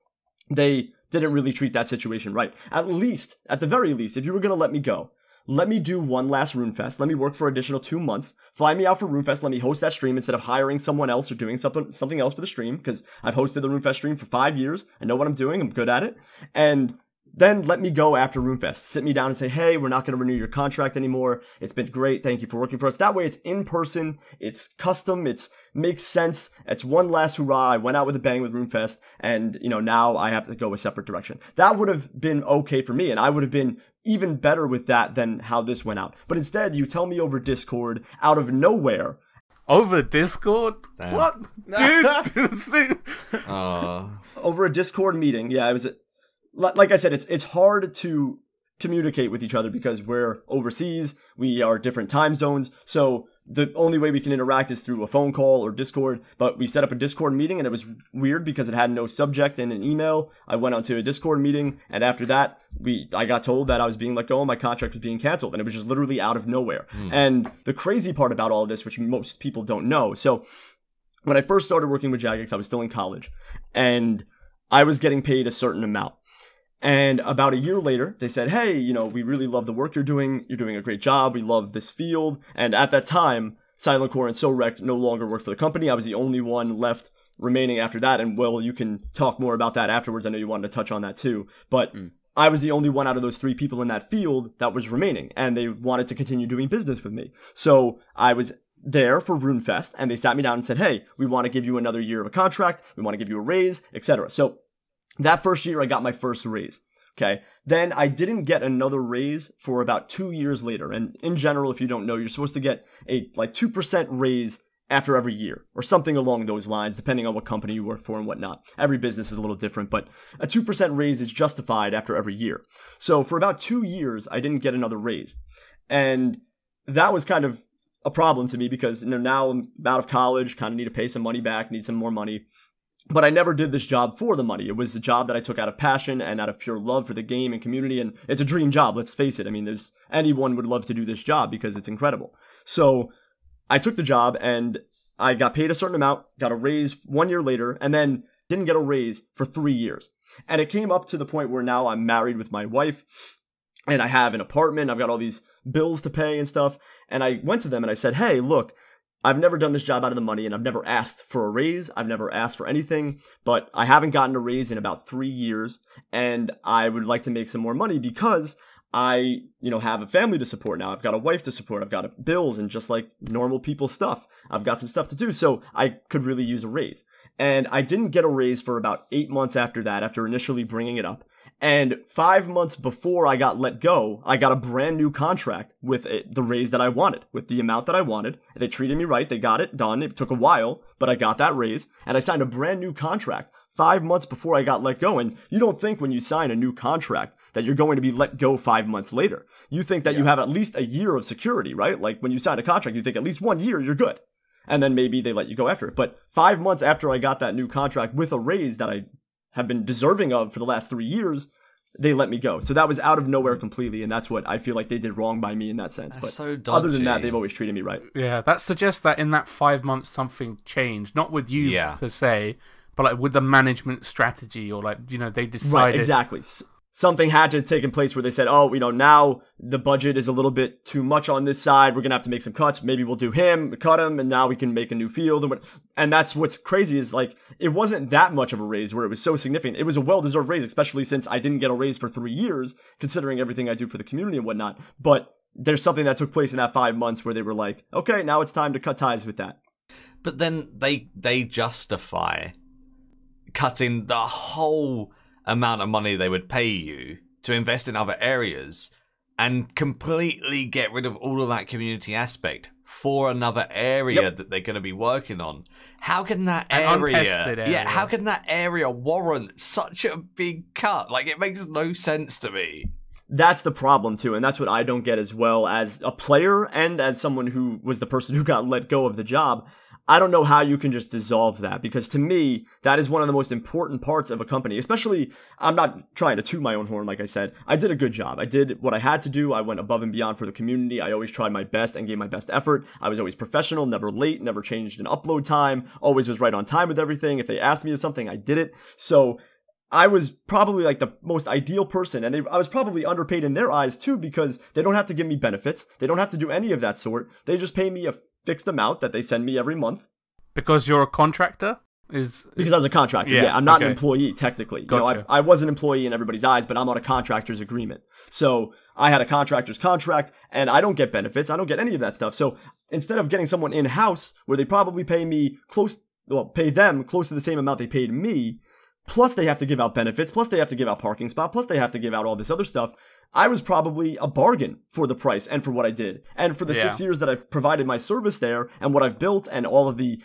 they didn't really treat that situation right. At the very least, if you were going to let me go, let me do one last RuneFest. Let me work for additional 2 months. Fly me out for RuneFest. Let me host that stream instead of hiring someone else or doing something else for the stream, because I've hosted the RuneFest stream for 5 years. I know what I'm doing. I'm good at it. And then let me go after RuneFest. Sit me down and say, hey, we're not going to renew your contract anymore. It's been great. Thank you for working for us. That way it's in person. It's custom. It makes sense. It's one last hurrah. I went out with a bang with RuneFest, and, now I have to go a separate direction. That would have been okay for me, and I would have been even better with that than how this went out. But instead, you tell me over Discord, out of nowhere. Over Discord? Damn. What? Dude! Over a Discord meeting. Yeah, it was... Like I said, it's hard to communicate with each other because we're overseas, we are different time zones, so the only way we can interact is through a phone call or Discord. But we set up a Discord meeting, and it was weird because it had no subject in an email. I went onto a Discord meeting, and after that, I got told that I was being let go and my contract was being canceled, and it was just literally out of nowhere. And the crazy part about all of this, which most people don't know, so when I first started working with Jagex, I was still in college, and I was getting paid a certain amount. And about a year later, they said, hey, you know, we really love the work you're doing. You're doing a great job. We love this field. And at that time, Silent Core and So Wrecked no longer worked for the company. I was the only one left remaining after that. And, Will, you can talk more about that afterwards. I know you wanted to touch on that too. But I was the only one out of those 3 people in that field that was remaining. And they wanted to continue doing business with me. So I was there for RuneFest, and they sat me down and said, hey, we want to give you another year of a contract. We want to give you a raise, etc. So that first year, I got my first raise, okay? Then I didn't get another raise for about 2 years later. And in general, if you don't know, you're supposed to get a 2% raise after every year or something along those lines, depending on what company you work for and whatnot. Every business is a little different, but a 2% raise is justified after every year. So for about 2 years, I didn't get another raise. And that was kind of a problem to me because, you know, now I'm out of college, kind of need to pay some money back, need some more money. But I never did this job for the money. It was a job that I took out of passion and out of pure love for the game and community. And it's a dream job, let's face it. I mean, anyone would love to do this job because it's incredible. So I took the job and I got paid a certain amount, got a raise 1 year later, and then didn't get a raise for 3 years. And it came up to the point where now I'm married with my wife and I have an apartment. I've got all these bills to pay and stuff. And I went to them and I said, hey, look, I've never done this job out of the money and I've never asked for a raise. I've never asked for anything, but I haven't gotten a raise in about 3 years and I would like to make some more money because I, have a family to support now. I've got a wife to support. I've got bills and just like normal people stuff. I've got some stuff to do. So I could really use a raise. And I didn't get a raise for about 8 months after that, after initially bringing it up. And 5 months before I got let go, I got a brand new contract with the raise that I wanted, with the amount that I wanted. They treated me right. They got it done. It took a while, but I got that raise. And I signed a brand new contract 5 months before I got let go. And you don't think when you sign a new contract that you're going to be let go 5 months later. You think that you have at least a year of security, right? Like when you sign a contract, you think at least 1 year, you're good. And then maybe they let you go after it. But 5 months after I got that new contract with a raise that I have been deserving of for the last 3 years, they let me go. So that was out of nowhere completely, and that's what I feel like they did wrong by me in that sense. That's but so dodgy. Other than that, they've always treated me right. Yeah, that suggests that in that 5 months something changed, not with you per se, but like with the management strategy, or like, they decided... Right, exactly. Something had to have taken place where they said, oh, now the budget is a little bit too much on this side. We're going to have to make some cuts. Maybe we'll do cut him, and now we can make a new field. And that's what's crazy is, like, it wasn't that much of a raise where it was so significant. It was a well-deserved raise, especially since I didn't get a raise for 3 years, considering everything I do for the community and whatnot. But there's something that took place in that 5 months where they were like, okay, now it's time to cut ties with that. But then they justify cutting the whole amount of money they would pay you to invest in other areas and completely get rid of all of that community aspect for another area that they're going to be working on. How can that area, how can that area warrant such a big cut? Like, it makes no sense to me. That's the problem too, and that's what I don't get as well as a player and as someone who was the person who got let go of the job. I don't know how you can just dissolve that, because to me, that is one of the most important parts of a company. Especially, I'm not trying to toot my own horn, like I said. I did a good job. I did what I had to do. I went above and beyond for the community. I always tried my best and gave my best effort. I was always professional, never late, never changed an upload time, always was right on time with everything. If they asked me of something, I did it. So I was probably like the most ideal person, and I was probably underpaid in their eyes too, because they don't have to give me benefits. They don't have to do any of that sort. They just pay me a fixed amount that they send me every month. Because you're a contractor? Because I was a contractor, I'm not an employee, technically. Gotcha. I was an employee in everybody's eyes, but I'm on a contractor's agreement. So I had a contractor's contract, and I don't get benefits. I don't get any of that stuff. So instead of getting someone in-house, where they probably pay them close to the same amount they paid me, plus they have to give out benefits, plus they have to give out parking spot, plus they have to give out all this other stuff, I was probably a bargain for the price and for what I did. And for the 6 years that I've provided my service there and what I've built and all of the,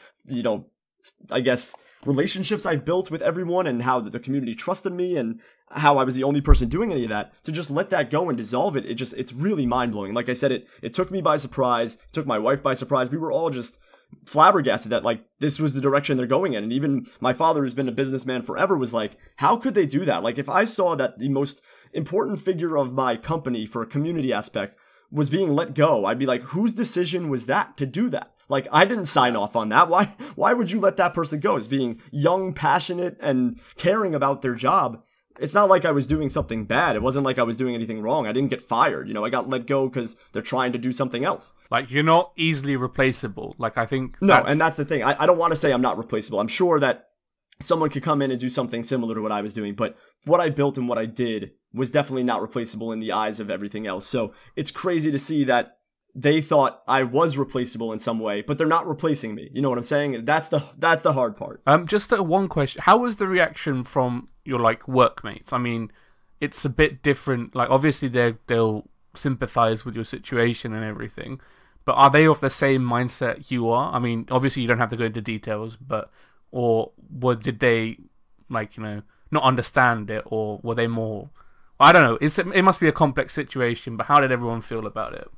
I guess, relationships I've built with everyone and how the community trusted me and how I was the only person doing any of that, to just let that go and dissolve it, it's really mind-blowing. Like I said, it took me by surprise, it took my wife by surprise. We were all just flabbergasted that, like, this was the direction they're going in. And even my father, who's been a businessman forever, was like, how could they do that? Like, if I saw that the most important figure of my company for a community aspect was being let go, I'd be like, whose decision was that to do that? Like, I didn't sign off on that. Why would you let that person go? As being young, passionate, and caring about their job. It's not like I was doing something bad. It wasn't like I was doing anything wrong. I didn't get fired. You know, I got let go because they're trying to do something else. Like, you're not easily replaceable. Like, I think No, and that's the thing. I don't want to say I'm not replaceable. I'm sure that someone could come in and do something similar to what I was doing, but what I built and what I did was definitely not replaceable in the eyes of everything else. So it's crazy to see that they thought I was replaceable in some way, but they're not replacing me. You know what I'm saying? That's the hard part. Just one question. How was the reaction from your, like, workmates? I mean, it's a bit different. Like, obviously they'll sympathize with your situation and everything, but are they of the same mindset you are? I mean, obviously you don't have to go into details, but did they, like, you know, not understand it, or were they more? I don't know. It must be a complex situation, but how did everyone feel about it?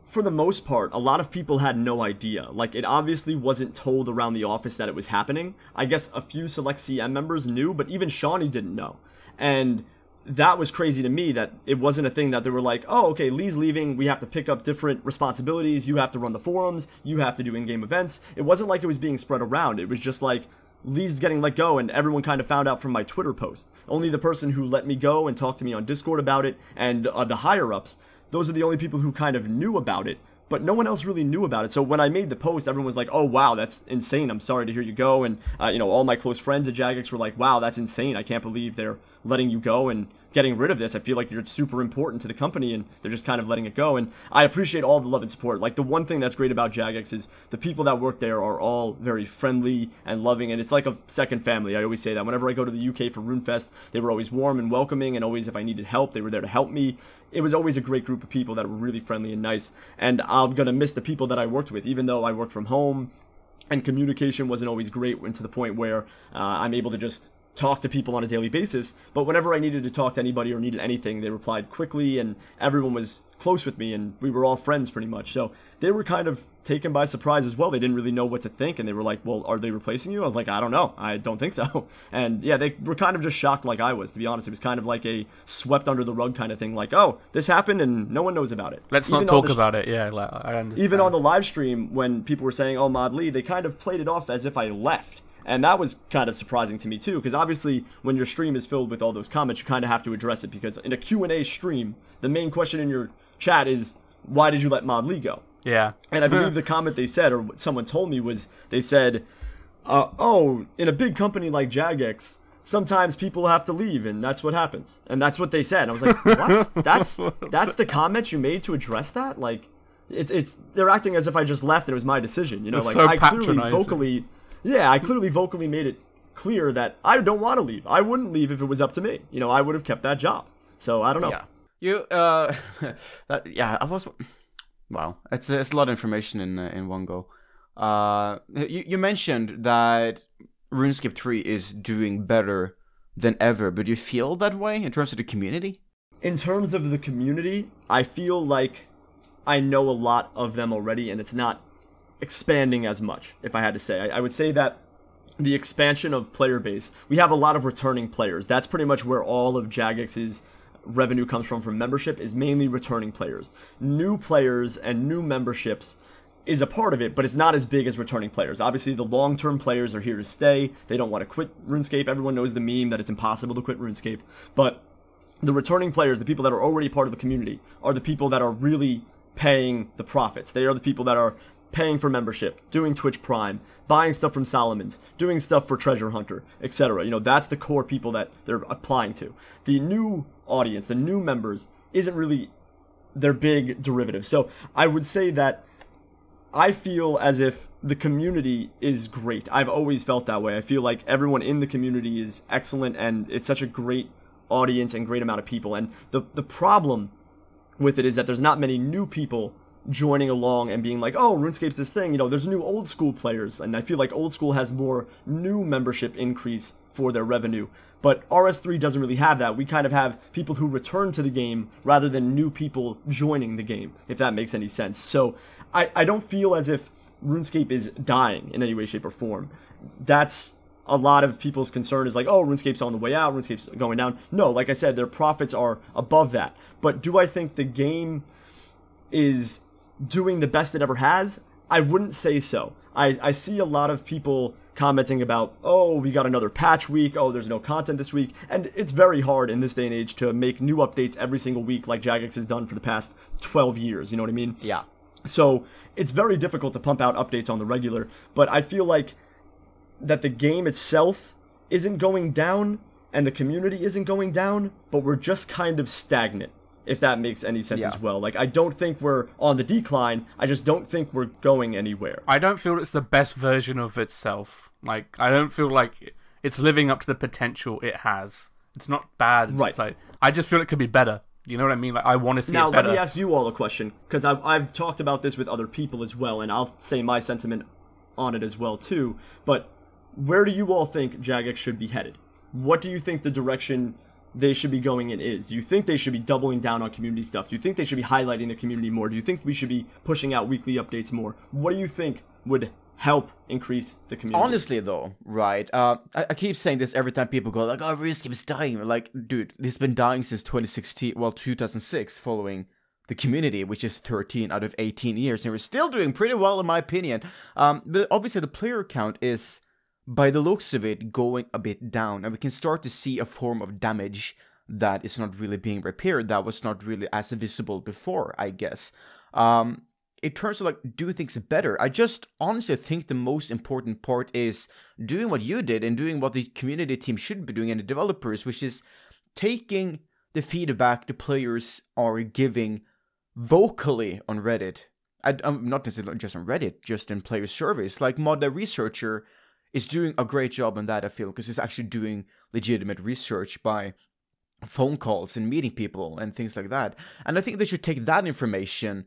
For the most part, a lot of people had no idea. Like, it obviously wasn't told around the office that it was happening. I guess a few select CM members knew, but even Shawnee didn't know. And that was crazy to me, that it wasn't a thing that they were like, oh, okay, Lee's leaving, we have to pick up different responsibilities, you have to run the forums, you have to do in-game events. It wasn't like it was being spread around. It was just like, Lee's getting let go, and everyone kind of found out from my Twitter post. Only the person who let me go and talked to me on Discord about it, and the higher-ups, those are the only people who kind of knew about it, but no one else really knew about it. So when I made the post, everyone was like, oh, wow, that's insane. I'm sorry to hear you go. And, you know, all my close friends at Jagex were like, wow, that's insane. I can't believe they're letting you go and getting rid of this. I feel like you're super important to the company, and they're just kind of letting it go. And I appreciate all the love and support. Like, the one thing that's great about Jagex is the people that work there are all very friendly and loving, and it's like a second family. I always say that. Whenever I go to the UK for RuneFest, they were always warm and welcoming, and always, if I needed help, they were there to help me. It was always a great group of people that were really friendly and nice, and I'm gonna miss the people that I worked with, even though I worked from home, and communication wasn't always great, and to the point where I'm able to just talk to people on a daily basis. But whenever I needed to talk to anybody or needed anything, they replied quickly, and everyone was close with me, and we were all friends pretty much. So they were kind of taken by surprise as well. They didn't really know what to think, and they were like, well, are they replacing you? I was like, I don't know. I don't think so. And yeah, they were kind of just shocked like I was, to be honest. It was kind of like a swept under the rug kind of thing, like, oh, this happened and no one knows about it. Let's not talk about it. Yeah, like, I understand. Even on the live stream, when people were saying, oh, Mod Lee, they kind of played it off as if I left. And that was kind of surprising to me too, because obviously when your stream is filled with all those comments, you kind of have to address it, because in a Q&A stream, the main question in your chat is, why did you let Mod Lee go? Yeah. And I believe the comment they said, or what someone told me, was they said, oh, in a big company like Jagex, sometimes people have to leave, and that's what happens. And that's what they said. And I was like, what? That's the comment you made to address that? Like, it's they're acting as if I just left and it was my decision. You know, like, so I clearly vocally made it clear that I don't want to leave. I wouldn't leave if it was up to me. You know, I would have kept that job. So I don't know. Yeah. I was. Wow, it's a lot of information in one go. You mentioned that RuneScape 3 is doing better than ever, but do you feel that way in terms of the community? In terms of the community, I feel like I know a lot of them already, and it's not expanding as much, if I had to say. I would say that the expansion of player base, we have a lot of returning players. That's pretty much where all of Jagex's revenue comes from membership, is mainly returning players. New players and new memberships is a part of it, but it's not as big as returning players. Obviously, the long-term players are here to stay. They don't want to quit RuneScape. Everyone knows the meme that it's impossible to quit RuneScape. But the returning players, the people that are already part of the community, are the people that are really paying the profits. They are the people that are paying for membership, doing Twitch Prime, buying stuff from Solomon's, doing stuff for Treasure Hunter, etc. You know, that's the core people that they're applying to. The new audience, the new members, isn't really their big derivative. So I would say that I feel as if the community is great. I've always felt that way. I feel like everyone in the community is excellent, and it's such a great audience and great amount of people. And the problem with it is that there's not many new people joining along and being like, oh, RuneScape's this thing, there's new old school players, and I feel like old school has more new membership increase for their revenue. But RS3 doesn't really have that. We kind of have people who return to the game rather than new people joining the game, if that makes any sense. So I don't feel as if RuneScape is dying in any way, shape, or form. That's a lot of people's concern is like, oh, RuneScape's on the way out, RuneScape's going down. No, like I said, their profits are above that. But do I think the game is doing the best it ever has? I wouldn't say so. I see a lot of people commenting about, oh, we got another patch week, oh, there's no content this week, and it's very hard in this day and age to make new updates every single week like Jagex has done for the past 12 years, you know what I mean? Yeah. So it's very difficult to pump out updates on the regular, but I feel like that the game itself isn't going down and the community isn't going down, but we're just kind of stagnant, if that makes any sense as well. Like, I don't think we're on the decline. I just don't think we're going anywhere. I don't feel it's the best version of itself. Like, I don't feel like it's living up to the potential it has. It's not bad. It's right. Like, I just feel it could be better. You know what I mean? Like, I want to see now, it better. Let me ask you all a question, because I've talked about this with other people as well, and I'll say my sentiment on it as well, too. But where do you all think Jagex should be headed? What do you think the direction they should be going in is? Do you think they should be doubling down on community stuff? Do you think they should be highlighting the community more? Do you think we should be pushing out weekly updates more? What do you think would help increase the community? Honestly, though, right? I keep saying this every time people go like, "Oh, Runescape is dying." Like, dude, this has been dying since 2016. Well, 2006, following the community, which is 13 out of 18 years, and we're still doing pretty well, in my opinion. But obviously, the player count is, by the looks of it, going a bit down, and we can start to see a form of damage that is not really being repaired, that was not really as visible before, I guess. In terms of, like, do things better, I just honestly think the most important part is doing what you did and doing what the community team should be doing and the developers, which is taking the feedback the players are giving vocally on Reddit. Not necessarily just on Reddit, just in player surveys. Like, Mod Researcher is doing a great job on that, I feel, because he's actually doing legitimate research by phone calls and meeting people and things like that. And I think they should take that information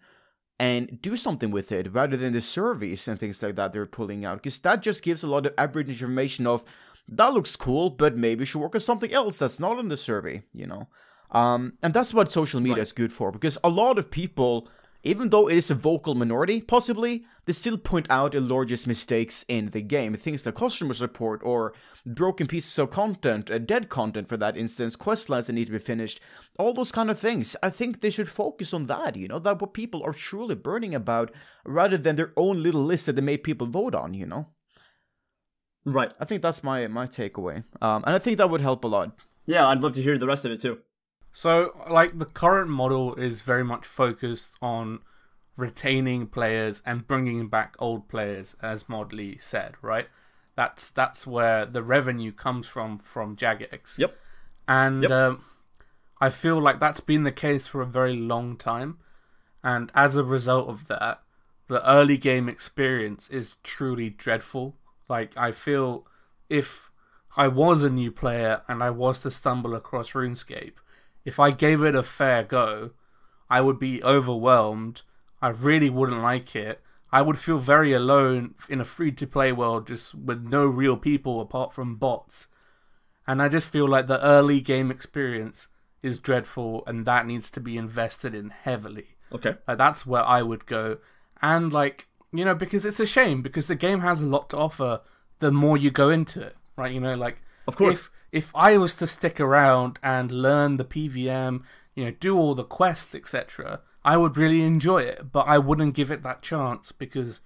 and do something with it, rather than the surveys and things like that they're pulling out, because that just gives a lot of average information of, that looks cool, but maybe we should work on something else that's not in the survey, you know? And that's what social media is good for, because a lot of people, even though it is a vocal minority, possibly, they still point out the largest mistakes in the game. Things like customer support, or broken pieces of content, dead content for that instance, quest lines that need to be finished, all those kind of things. I think they should focus on that, you know, that what people are truly burning about, rather than their own little list that they made people vote on, you know? Right. I think that's my takeaway. And I think that would help a lot. Yeah, I'd love to hear the rest of it too. So, like, the current model is very much focused on retaining players and bringing back old players, as Mod Lee said, right? That's where the revenue comes from Jagex. Yep. And I feel like that's been the case for a very long time. And as a result of that, the early game experience is truly dreadful. Like, I feel if I was a new player and I was to stumble across RuneScape, if I gave it a fair go, I would be overwhelmed. I really wouldn't like it. I would feel very alone in a free-to-play world, just with no real people apart from bots. And I just feel like the early game experience is dreadful, and that needs to be invested in heavily. Okay. Like, that's where I would go. And, like, you know, because it's a shame, because the game has a lot to offer the more you go into it, right? You know, like, of course. If I was to stick around and learn the PVM, you know, do all the quests, etc., I would really enjoy it, but I wouldn't give it that chance because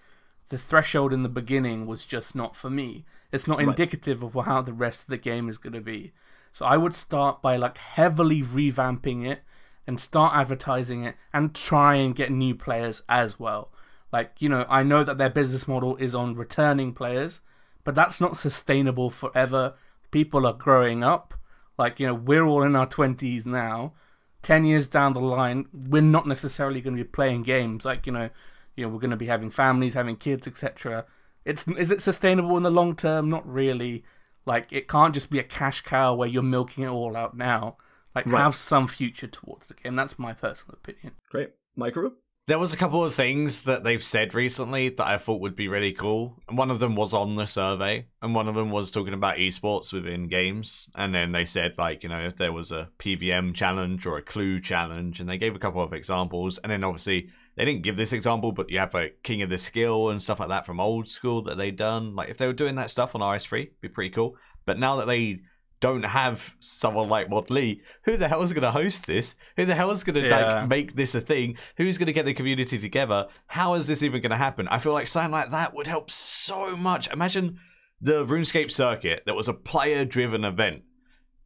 the threshold in the beginning was just not for me. It's not indicative of how the rest of the game is going to be. So I would start by, like, heavily revamping it and start advertising it and try and get new players as well. Like, you know, I know that their business model is on returning players, but that's not sustainable forever. People are growing up. Like, you know, we're all in our 20s now. 10 years down the line, we're not necessarily going to be playing games. Like, you know, we're going to be having families, having kids, etc. Is it sustainable in the long term? Not really. Like, it can't just be a cash cow where you're milking it all out now. Like, have some future towards the game. That's my personal opinion. Great. Maikeru? There was a couple of things that they've said recently that I thought would be really cool. And one of them was on the survey, and one of them was talking about esports within games. And then they said, like, you know, if there was a PVM challenge or a clue challenge, and they gave a couple of examples. And then obviously they didn't give this example, but you have like King of the Skill and stuff like that from old school that they done. Like if they were doing that stuff on RS3, it'd be pretty cool. But now that they don't have someone like Mod Lee, who the hell is going to host this? Who the hell is going to like make this a thing? Who's going to get the community together? How is this even going to happen? I feel like something like that would help so much. Imagine the RuneScape circuit that was a player-driven event.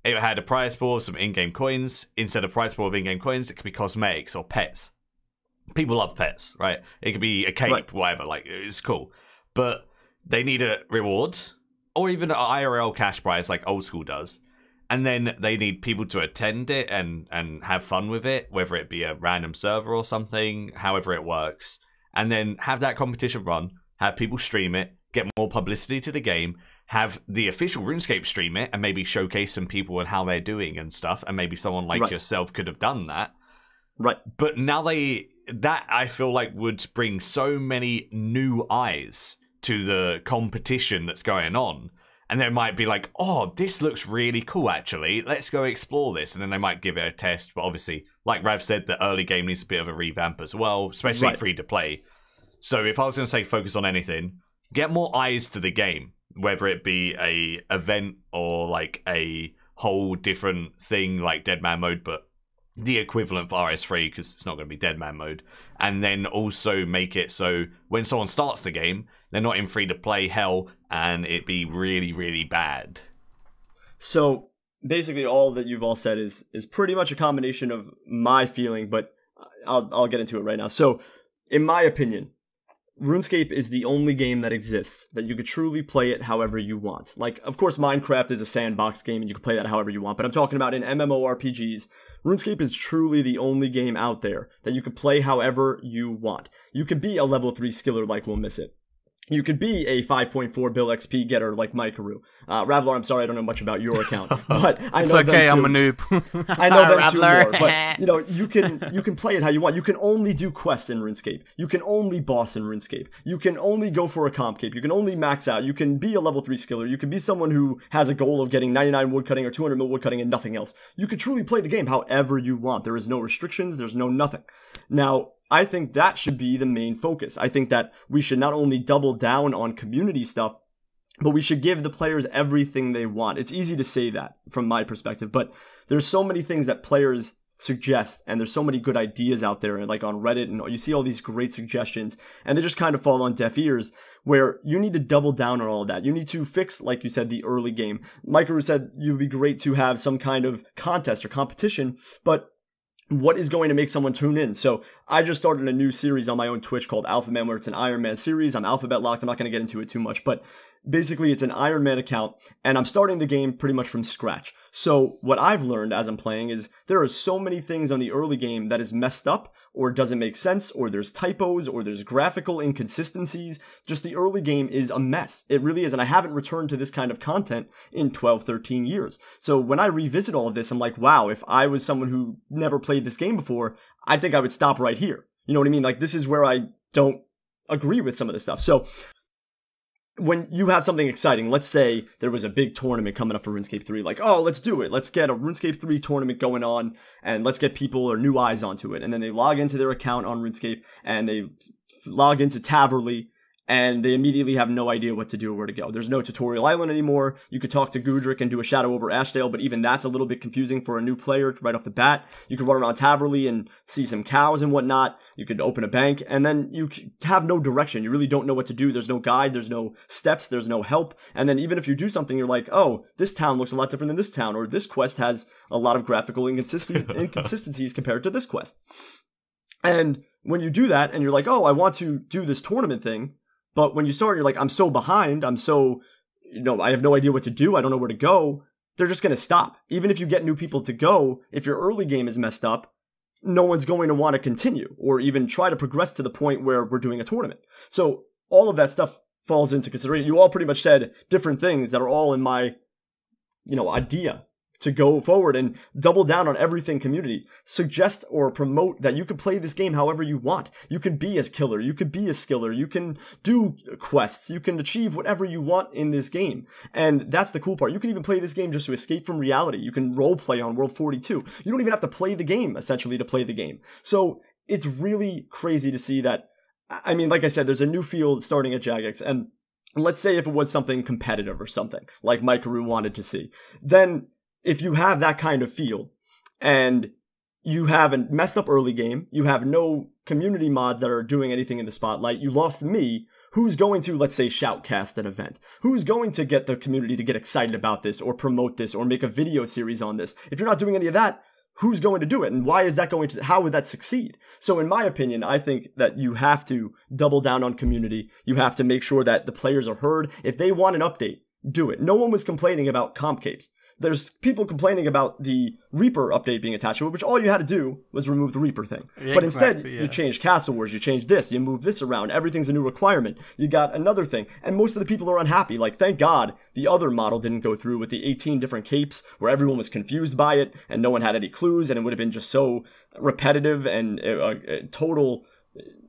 It had a prize pool of some in-game coins. Instead of prize pool of in-game coins, it could be cosmetics or pets. People love pets, right? It could be a cape, whatever. Like, it's cool. But they need a reward, or even an IRL cash prize like old school does. And then they need people to attend it and have fun with it, whether it be a random server or something, however it works. And then have that competition run, have people stream it, get more publicity to the game, have the official RuneScape stream it, and maybe showcase some people and how they're doing and stuff. And maybe someone like yourself could have done that. Right. But now that I feel like would bring so many new eyes to the competition that's going on, and they might be like, oh, this looks really cool actually, let's go explore this, and then they might give it a test. But obviously, like Rav said, the early game needs a bit of a revamp as well, especially free to play. So if I was going to say focus on anything, get more eyes to the game, whether it be a event or like a whole different thing like Deadman mode, but the equivalent for RS3, because it's not going to be Deadman mode. And then also make it so when someone starts the game, they're not in free-to-play hell, and it be really, really bad. So basically all that you've all said is pretty much a combination of my feeling, but I'll get into it right now. So in my opinion, RuneScape is the only game that exists that you could truly play it however you want. Like, of course, Minecraft is a sandbox game and you can play that however you want, but I'm talking about in MMORPGs. RuneScape is truly the only game out there that you could play however you want. You could be a level 3 skiller like We'll Miss It. You could be a 5.4 bill XP getter like Maikeru. Ravlar, I'm sorry, I don't know much about your account, but I know it's okay, them I'm too. a noob. I know them too more, but you know, you can play it how you want. You can only do quests in RuneScape. You can only boss in RuneScape. You can only go for a comp cape. You can only max out. You can be a level 3 skiller. You can be someone who has a goal of getting 99 woodcutting or 200 mil woodcutting and nothing else. You could truly play the game however you want. There is no restrictions. There's no nothing. Now, I think that should be the main focus. I think that we should not only double down on community stuff, but we should give the players everything they want. It's easy to say that from my perspective, but there's so many things that players suggest, and there's so many good ideas out there, and like on Reddit, and you see all these great suggestions, and they just kind of fall on deaf ears, where you need to double down on all of that. You need to fix, like you said, the early game. Maikeru said it would be great to have some kind of contest or competition, but what is going to make someone tune in? So I just started a new series on my own Twitch called Alpha Man, where it's an Iron Man series. I'm alphabet locked. I'm not going to get into it too much, but basically it's an Iron Man account, and I'm starting the game pretty much from scratch. So what I've learned as I'm playing is there are so many things on the early game that is messed up, or doesn't make sense, or there's typos, or there's graphical inconsistencies. Just the early game is a mess. It really is, and I haven't returned to this kind of content in 12, 13 years. So when I revisit all of this, I'm like, wow, if I was someone who never played this game before, I think I would stop right here. You know what I mean? Like, this is where I don't agree with some of this stuff. So when you have something exciting, let's say there was a big tournament coming up for RuneScape 3, like, oh, let's do it. Let's get a RuneScape 3 tournament going on, and let's get people or new eyes onto it. And then they log into their account on RuneScape, and they log into Taverly, and they immediately have no idea what to do or where to go. There's no tutorial island anymore. You could talk to Gudrick and do a shadow over Ashdale, but even that's a little bit confusing for a new player right off the bat. You could run around Taverly and see some cows and whatnot. You could open a bank, and then you have no direction. You really don't know what to do. There's no guide. There's no steps. There's no help. And then even if you do something, you're like, oh, this town looks a lot different than this town, or this quest has a lot of graphical inconsistencies compared to this quest. And when you do that, and you're like, oh, I want to do this tournament thing, but when you start, you're like, I'm so behind, I have no idea what to do, I don't know where to go, they're just going to stop. Even if you get new people to go, if your early game is messed up, no one's going to want to continue, or even try to progress to the point where we're doing a tournament. So all of that stuff falls into consideration. You all pretty much said different things that are all in my, idea. to go forward and double down on everything community. Suggest or promote that you can play this game however you want. You can be a killer, you could be a skiller, you can do quests, you can achieve whatever you want in this game. And that's the cool part. You can even play this game just to escape from reality. You can role play on World 42. You don't even have to play the game, essentially, to play the game. So it's really crazy to see that. I mean, like I said, there's a new field starting at Jagex, and let's say if it was something competitive or something, like Maikeru wanted to see, then if you have that kind of field and you have a messed up early game, you have no community mods that are doing anything in the spotlight, you lost me, who's going to, let's say, shoutcast an event? Who's going to get the community to get excited about this or promote this or make a video series on this? If you're not doing any of that, who's going to do it? And why is that going to, how would that succeed? So in my opinion, I think that you have to double down on community. You have to make sure that the players are heard. If they want an update, do it. No one was complaining about comp capes. There's people complaining about the Reaper update being attached to it, which all you had to do was remove the Reaper thing. Yeah, but exactly, instead, you changed Castle Wars, you changed this, you moved this around, everything's a new requirement. You got another thing, and most of the people are unhappy. Like, thank God the other model didn't go through with the 18 different capes, where everyone was confused by it, and no one had any clues, and it would have been just so repetitive and a total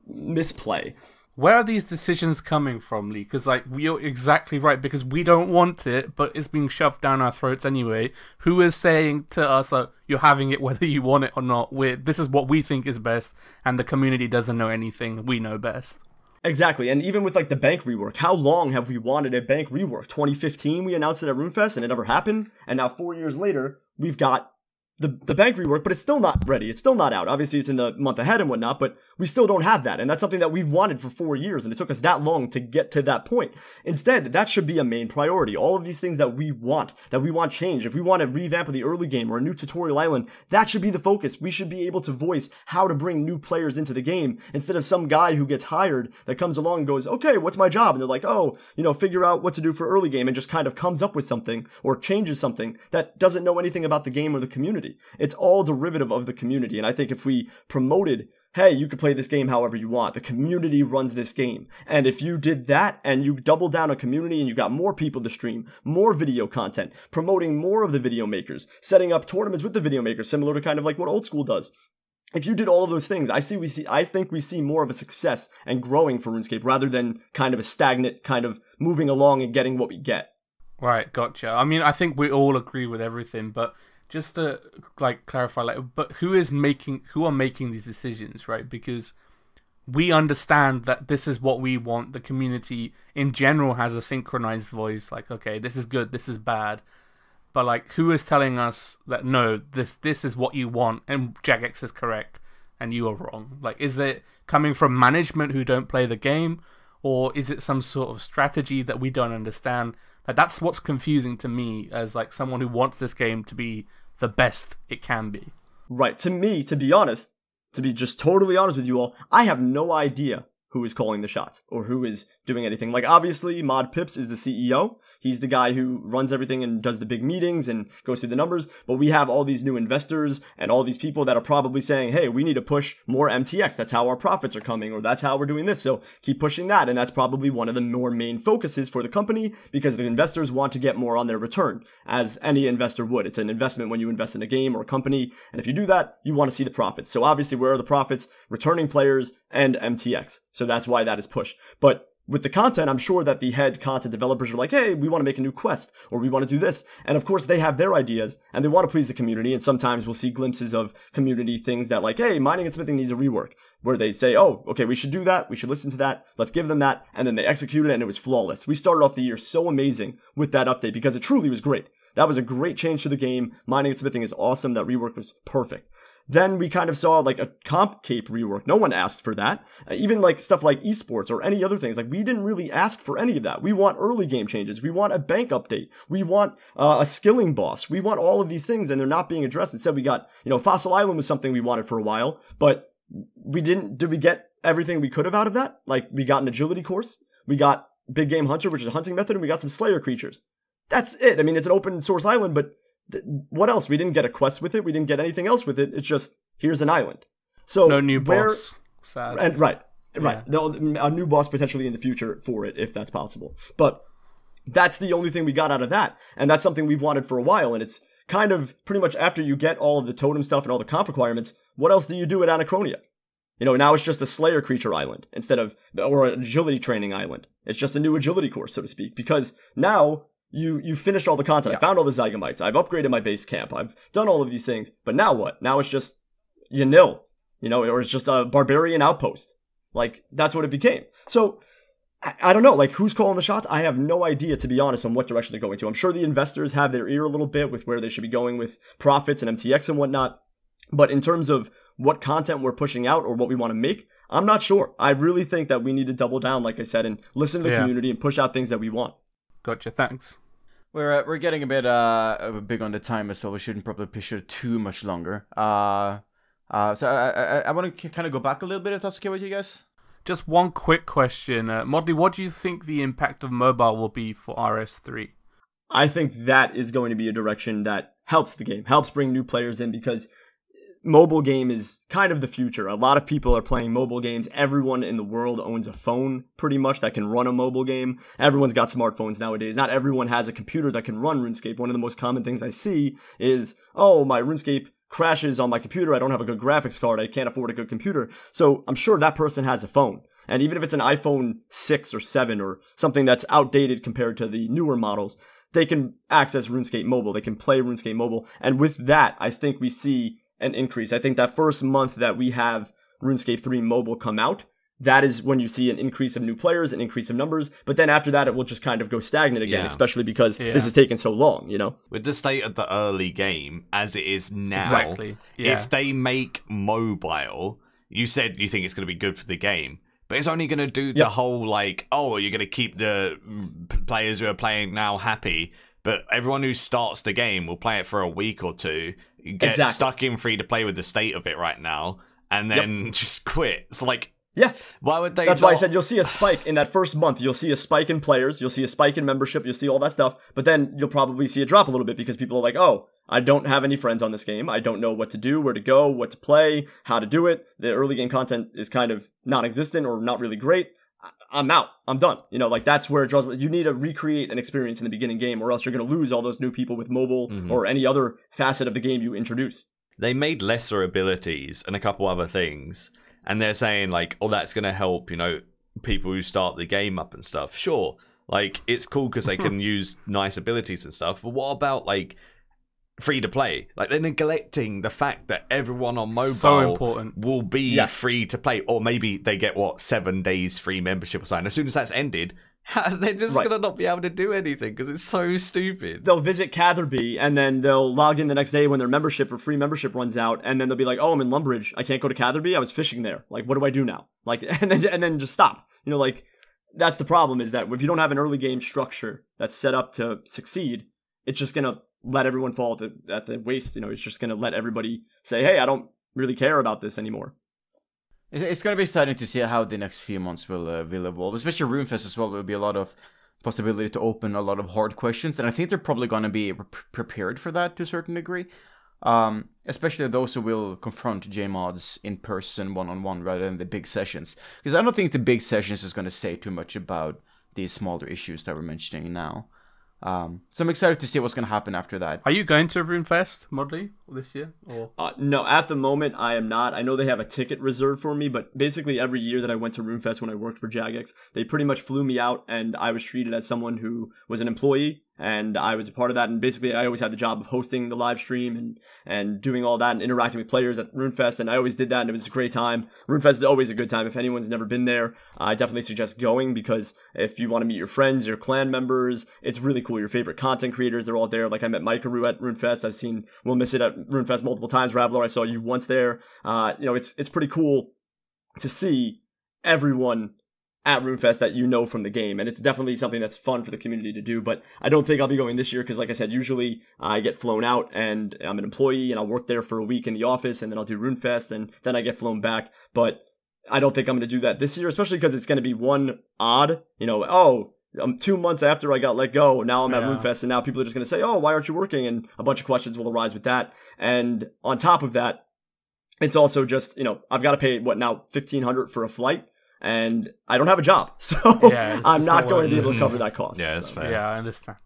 misplay. Where are these decisions coming from, Lee? Because, like, you're exactly right, because we don't want it, but it's being shoved down our throats anyway. Who is saying to us, you're having it whether you want it or not? This is what we think is best, and the community doesn't know anything. We know best. Exactly, and even with, like, the bank rework, how long have we wanted a bank rework? 2015, we announced it at RuneFest, and it never happened, and now 4 years later, we've got the bank rework, but it's still not ready. It's still not out. Obviously, it's in the month ahead and whatnot, but we still don't have that. And that's something that we've wanted for 4 years, and it took us that long to get to that point. Instead, that should be a main priority. All of these things that we want change. If we want a revamp of the early game or a new tutorial island, that should be the focus. We should be able to voice how to bring new players into the game instead of some guy who gets hired that comes along and goes, okay, what's my job? And they're like, oh, figure out what to do for early game, and just kind of comes up with something or changes something that doesn't know anything about the game or the community. It's all derivative of the community. And I think if we promoted, hey, you can play this game however you want, the community runs this game. And if you did that and you double down on community and you got more people to stream, more video content, promoting more of the video makers, setting up tournaments with the video makers, similar to kind of like what Old School does. If you did all of those things, I think we see more of a success and growing for RuneScape rather than kind of a stagnant kind of moving along and getting what we get. Right, gotcha. I mean, I think we all agree with everything, but just to clarify, but who are making these decisions, right? Because we understand that this is what we want. The community in general has a synchronized voice, like, okay, this is good, this is bad. But who is telling us that no, this is what you want and Jagex is correct and you are wrong? Is it coming from management who don't play the game, or is it some sort of strategy that we don't understand? That's what's confusing to me as someone who wants this game to be the best it can be. Right. To me, to be honest, to be just totally honest with you all, I have no idea who is calling the shots or who is doing anything. Obviously, Mod Pips is the CEO. He's the guy who runs everything and does the big meetings and goes through the numbers. But we have all these new investors and all these people that are probably saying, hey, we need to push more MTX. That's how our profits are coming, or that's how we're doing this. So keep pushing that. And that's probably one of the more main focuses for the company because the investors want to get more on their return, as any investor would. It's an investment when you invest in a game or a company. And if you do that, you want to see the profits. So obviously, where are the profits? Returning players and MTX. So that's why that is pushed. But with the content, I'm sure that the head content developers are like, hey, we want to make a new quest, or we want to do this. And of course, they have their ideas, and they want to please the community, and sometimes we'll see glimpses of community things that hey, mining and smithing needs a rework, where they say, oh, okay, we should do that, we should listen to that, let's give them that, and then they execute it, and it was flawless. We started off the year so amazing with that update, because it truly was great. That was a great change to the game. Mining and smithing is awesome. That rework was perfect. Then we kind of saw a comp cape rework. No one asked for that. Even stuff like esports or any other things. We didn't really ask for any of that. We want early game changes. We want a bank update. We want a skilling boss. We want all of these things, and they're not being addressed. Instead, we got, Fossil Island was something we wanted for a while, but did we get everything we could have out of that? We got an agility course. We got Big Game Hunter, which is a hunting method, and we got some Slayer creatures. That's it. I mean, it's an open source island, but what else? We didn't get a quest with it. We didn't get anything else with it. It's just, here's an island. So no new boss. Sad. And right. Yeah. A new boss potentially in the future for it, if that's possible. But that's the only thing we got out of that. And that's something we've wanted for a while. And it's kind of pretty much after you get all of the totem stuff and all the comp requirements, what else do you do at Anachronia? You know, now it's just a Slayer creature island instead of, or an agility training island. It's just a new agility course, so to speak, because now you finished all the content. I found all the Zygomites. I've upgraded my base camp. I've done all of these things. But now what? Now it's just nil, you know, or it's just a barbarian outpost. Like, that's what it became. So, I don't know, like, who's calling the shots? I have no idea, to be honest, on what direction they're going to. I'm sure the investors have their ear a little bit with where they should be going with profits and MTX and whatnot. But in terms of what content we're pushing out or what we want to make, I'm not sure. I really think that we need to double down, like I said, and listen to the community and push out things that we want. Gotcha, thanks. We're getting a bit big on the timer, so we shouldn't probably push it too much longer. So I want to kind of go back a little bit, if that's okay with you guys. Just one quick question. Modley, what do you think the impact of mobile will be for RS3? I think that is going to be a direction that helps the game, helps bring new players in, because mobile game is kind of the future. A lot of people are playing mobile games. Everyone in the world owns a phone, pretty much, that can run a mobile game. Everyone's got smartphones nowadays. Not everyone has a computer that can run RuneScape. One of the most common things I see is, oh, my RuneScape crashes on my computer. I don't have a good graphics card. I can't afford a good computer. So I'm sure that person has a phone. And even if it's an iPhone 6 or 7 or something that's outdated compared to the newer models, they can access RuneScape Mobile. They can play RuneScape Mobile. And with that, I think we see an increase. I think that first month that we have RuneScape 3 Mobile come out, that is when you see an increase of new players, an increase of numbers. But then after that, it will just kind of go stagnant again, especially because this has taken so long, you know? With the state of the early game as it is now, if they make mobile, you said you think it's going to be good for the game, but it's only going to do the whole, like, oh, you're going to keep the players who are playing now happy, but everyone who starts the game will play it for a week or two, get stuck in free to play with the state of it right now, and then just quit. It's like, why would they? That's why I said you'll see a spike in that first month. You'll see a spike in players. You'll see a spike in membership. You'll see all that stuff. But then you'll probably see a drop a little bit because people are like, oh, I don't have any friends on this game. I don't know what to do, where to go, what to play, how to do it. The early game content is kind of non-existent or not really great. I'm out. I'm done. You know, like, that's where it draws. You need to recreate an experience in the beginning game, or else you're going to lose all those new people with mobile or any other facet of the game you introduce. They made lesser abilities and a couple other things, and they're saying, like, oh, that's going to help, you know, people who start the game up and stuff. Sure, like, it's cool because they can use nice abilities and stuff, but what about, like, free to play? Like, they're neglecting the fact that everyone on mobile will be free to play, or maybe they get 7 days free membership or something. As soon as that's ended, they're just gonna not be able to do anything because it's so stupid. They'll visit Catherby and then they'll log in the next day when their membership or free membership runs out, and then they'll be like, oh, I'm in Lumbridge, I can't go to Catherby, I was fishing there, like, what do I do now? Like, and then just stop. You know, like, that's the problem, is that if you don't have an early game structure that's set up to succeed, it's just gonna let everyone fall at the waist. You know, it's just going to let everybody say, hey, I don't really care about this anymore. It's going to be exciting to see how the next few months will evolve, especially RuneFest as well. There will be a lot of possibility to open a lot of hard questions, and I think they're probably going to be prepared for that to a certain degree, especially those who will confront JMods in person, one-on-one, rather than the big sessions. Because I don't think the big sessions is going to say too much about these smaller issues that we're mentioning now. So I'm excited to see what's going to happen after that. Are you going to RuneFest, Modley, this year? Or? No, at the moment I am not. I know they have a ticket reserved for me, but basically every year that I went to RuneFest when I worked for Jagex, they pretty much flew me out, and I was treated as someone who was an employee, and I was a part of that. And basically I always had the job of hosting the live stream and doing all that and interacting with players at RuneFest, and I always did that, and it was a great time. RuneFest is always a good time. If anyone's never been there, I definitely suggest going, because if you want to meet your friends, your clan members, it's really cool. Your favorite content creators, they're all there. Like, I met Maikeru at RuneFest. I've seen Will Miss It at RuneFest multiple times. Raveler, I saw you once there. You know, it's pretty cool to see everyone at RuneFest that you know from the game, and it's definitely something that's fun for the community to do. But I don't think I'll be going this year because, like I said, usually I get flown out and I'm an employee and I'll work there for a week in the office, and then I'll do RuneFest, and then I get flown back. But I don't think I'm going to do that this year, especially because it's going to be one odd, you know, 2 months after I got let go, now I'm at RuneFest, and now people are just going to say, oh, why aren't you working? And a bunch of questions will arise with that. And on top of that, it's also just, you know, I've got to pay, $1,500 for a flight, and I don't have a job. So I'm not going to be able to cover that cost. Yeah, that's fair. Yeah, I understand.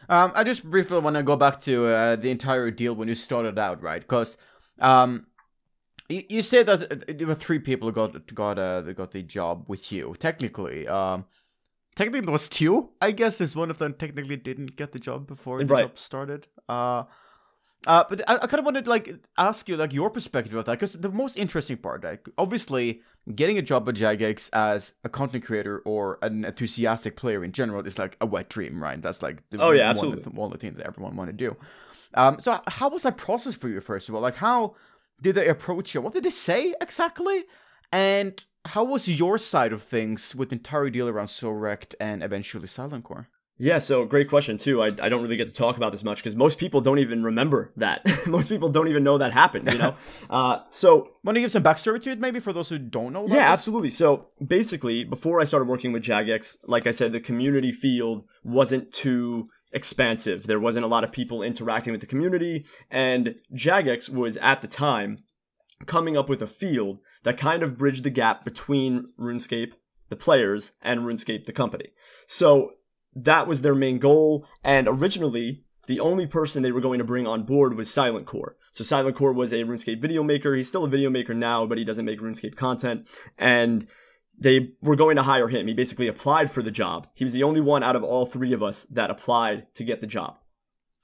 I just briefly want to go back to the entire deal when you started out, right? Because you said that there were 3 people who got the job with you. Technically, technically it was 2. I guess is one of them technically didn't get the job before the job started. But I kind of wanted to like ask you like your perspective of that, because the most interesting part, like obviously getting a job at Jagex as a content creator or an enthusiastic player in general is like a wet dream, right? That's like the one thing that everyone want to do. So how was that process for you, first of all? Like, how did they approach you? What did they say exactly? And how was your side of things with the entire deal around Sorect and eventually Silent Core? Yeah, so great question too. I don't really get to talk about this much because most people don't even remember that. Most people don't even know that happened, you know? So want to give some backstory to it maybe for those who don't know about this? Absolutely. So basically, before I started working with Jagex, like I said, the community field wasn't too expansive. There wasn't a lot of people interacting with the community, and Jagex was at the time coming up with a field that kind of bridged the gap between RuneScape, the players, and RuneScape, the company. So that was their main goal, and originally, the only person they were going to bring on board was Silent Core. So Silent Core was a RuneScape video maker. He's still a video maker now, but he doesn't make RuneScape content, and they were going to hire him. He basically applied for the job. He was the only one out of all 3 of us that applied to get the job.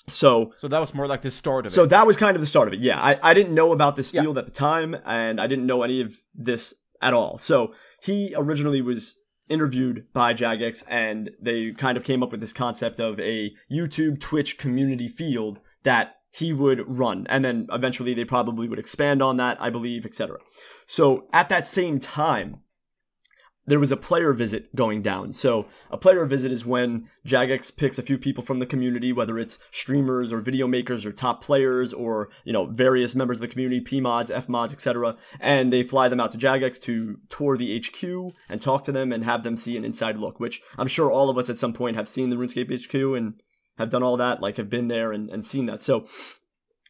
So that was more like the start of it. So that was kind of the start of it, yeah. I didn't know about this field at the time, and I didn't know any of this at all. So he originally was interviewed by Jagex, and they kind of came up with this concept of a YouTube, Twitch community field that he would run. And then eventually they probably would expand on that, I believe, etc. So at that same time, there was a player visit going down. So a player visit is when Jagex picks a few people from the community, whether it's streamers or video makers or top players or, you know, various members of the community, P-mods, F-mods, etc. And they fly them out to Jagex to tour the HQ and talk to them and have them see an inside look, which I'm sure all of us at some point have seen the RuneScape HQ and have done all that, like have been there and seen that. So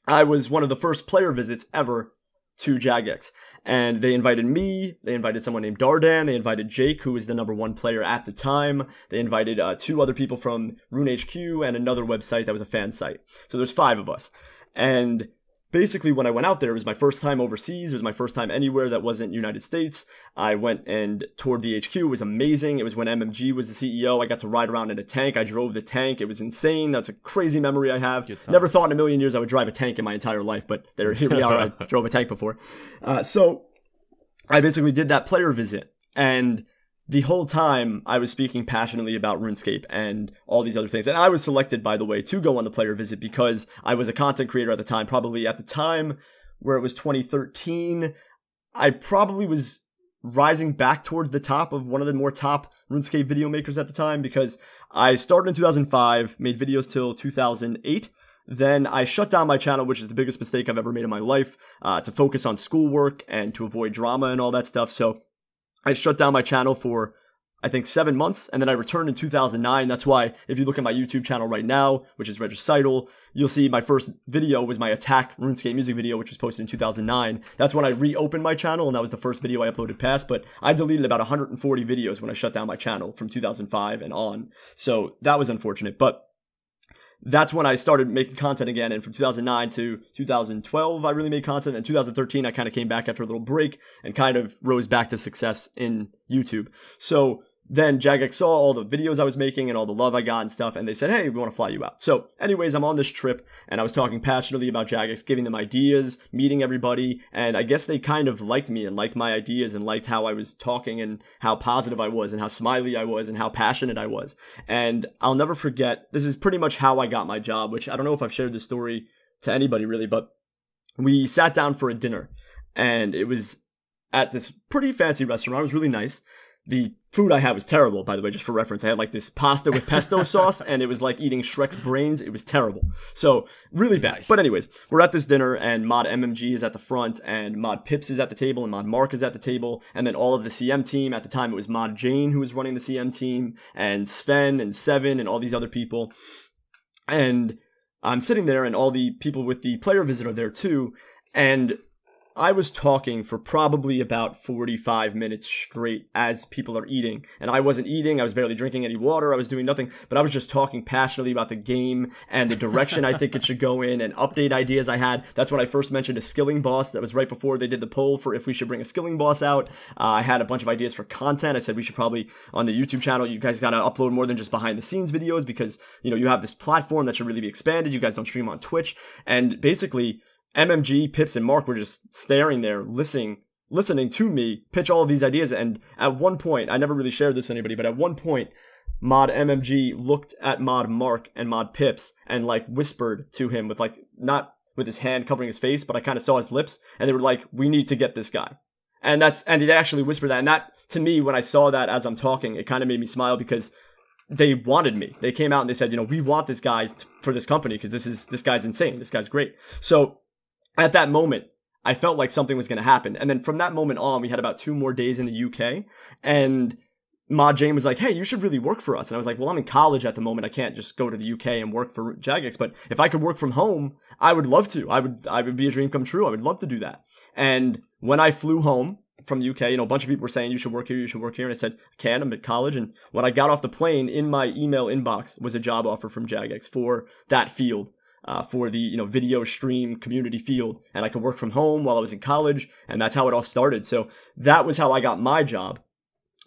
I was one of the first player visits ever to Jagex. And they invited me, they invited someone named Dardan, they invited Jake, who was the #1 player at the time. They invited 2 other people from Rune HQ and another website that was a fan site. So there's 5 of us. And basically when I went out there, it was my first time overseas, it was my first time anywhere that wasn't United States. I went and toured the HQ, it was amazing. It was when MMG was the CEO, I got to ride around in a tank, I drove the tank, it was insane. That's a crazy memory I have. Never thought in a million years I would drive a tank in my entire life, but here we are, I drove a tank before. So I basically did that player visit, and the whole time I was speaking passionately about RuneScape and all these other things. And I was selected, by the way, to go on the player visit because I was a content creator at the time. Probably at the time where it was 2013, I probably was rising back towards the top of one of the more top RuneScape video makers at the time, because I started in 2005, made videos till 2008. Then I shut down my channel, which is the biggest mistake I've ever made in my life, to focus on schoolwork and to avoid drama and all that stuff. So I shut down my channel for, I think, 7 months, and then I returned in 2009. That's why, if you look at my YouTube channel right now, which is Regicidal, you'll see my first video was my Attack RuneScape music video, which was posted in 2009. That's when I reopened my channel, and that was the first video I uploaded past, but I deleted about 140 videos when I shut down my channel from 2005 and on. So that was unfortunate, but that's when I started making content again, and from 2009 to 2012, I really made content. In 2013, I kind of came back after a little break and kind of rose back to success in YouTube. So then Jagex saw all the videos I was making and all the love I got and stuff, and they said, hey, we want to fly you out. So anyways, I'm on this trip, and I was talking passionately about Jagex, giving them ideas, meeting everybody, and I guess they kind of liked me and liked my ideas and liked how I was talking and how positive I was and how smiley I was and how passionate I was. And I'll never forget, this is pretty much how I got my job, which I don't know if I've shared this story to anybody really, but we sat down for a dinner, and it was at this pretty fancy restaurant. It was really nice. The food I had was terrible, by the way, just for reference. I had like this pasta with pesto sauce, and it was like eating Shrek's brains. It was terrible. So, really bad. Nice. But anyways, we're at this dinner, and Mod MMG is at the front, and Mod Pips is at the table, and Mod Mark is at the table, and then all of the CM team. At the time, it was Mod Jane who was running the CM team, and Sven, and Seven, and all these other people. And I'm sitting there, and all the people with the player visit are there too, and I was talking for probably about 45 minutes straight as people are eating. And I wasn't eating, I was barely drinking any water, I was doing nothing, but I was just talking passionately about the game and the direction I think it should go in and update ideas I had. That's when I first mentioned a skilling boss. That was right before they did the poll for if we should bring a skilling boss out. I had a bunch of ideas for content. I said we should probably, on the YouTube channel, you guys gotta upload more than just behind the scenes videos because, you know, you have this platform that should really be expanded. You guys don't stream on Twitch. And basically, MMG, Pips, and Mark were just staring there, listening to me pitch all of these ideas. And at one point, I never really shared this with anybody, but at one point, Mod MMG looked at Mod Mark and Mod Pips and like whispered to him with like, not with his hand covering his face, but I kind of saw his lips, and they were like, "We need to get this guy." And they actually whispered that. And that, to me, when I saw that as I'm talking, it kind of made me smile because they wanted me. They came out and they said, you know, we want this guy for this company because this guy's insane. This guy's great. So at that moment, I felt like something was going to happen. And then from that moment on, we had about 2 more days in the UK. And Mod Jane was like, "Hey, you should really work for us." And I was like, "Well, I'm in college at the moment. I can't just go to the UK and work for Jagex. But if I could work from home, I would love to. I would be a dream come true. I would love to do that." And when I flew home from the UK, you know, a bunch of people were saying, "You should work here, you should work here." And I said, "I can, I'm at college." And when I got off the plane, in my email inbox was a job offer from Jagex for that field. For the, you know, video stream community field, and I could work from home while I was in college, and that's how it all started. So that was how I got my job.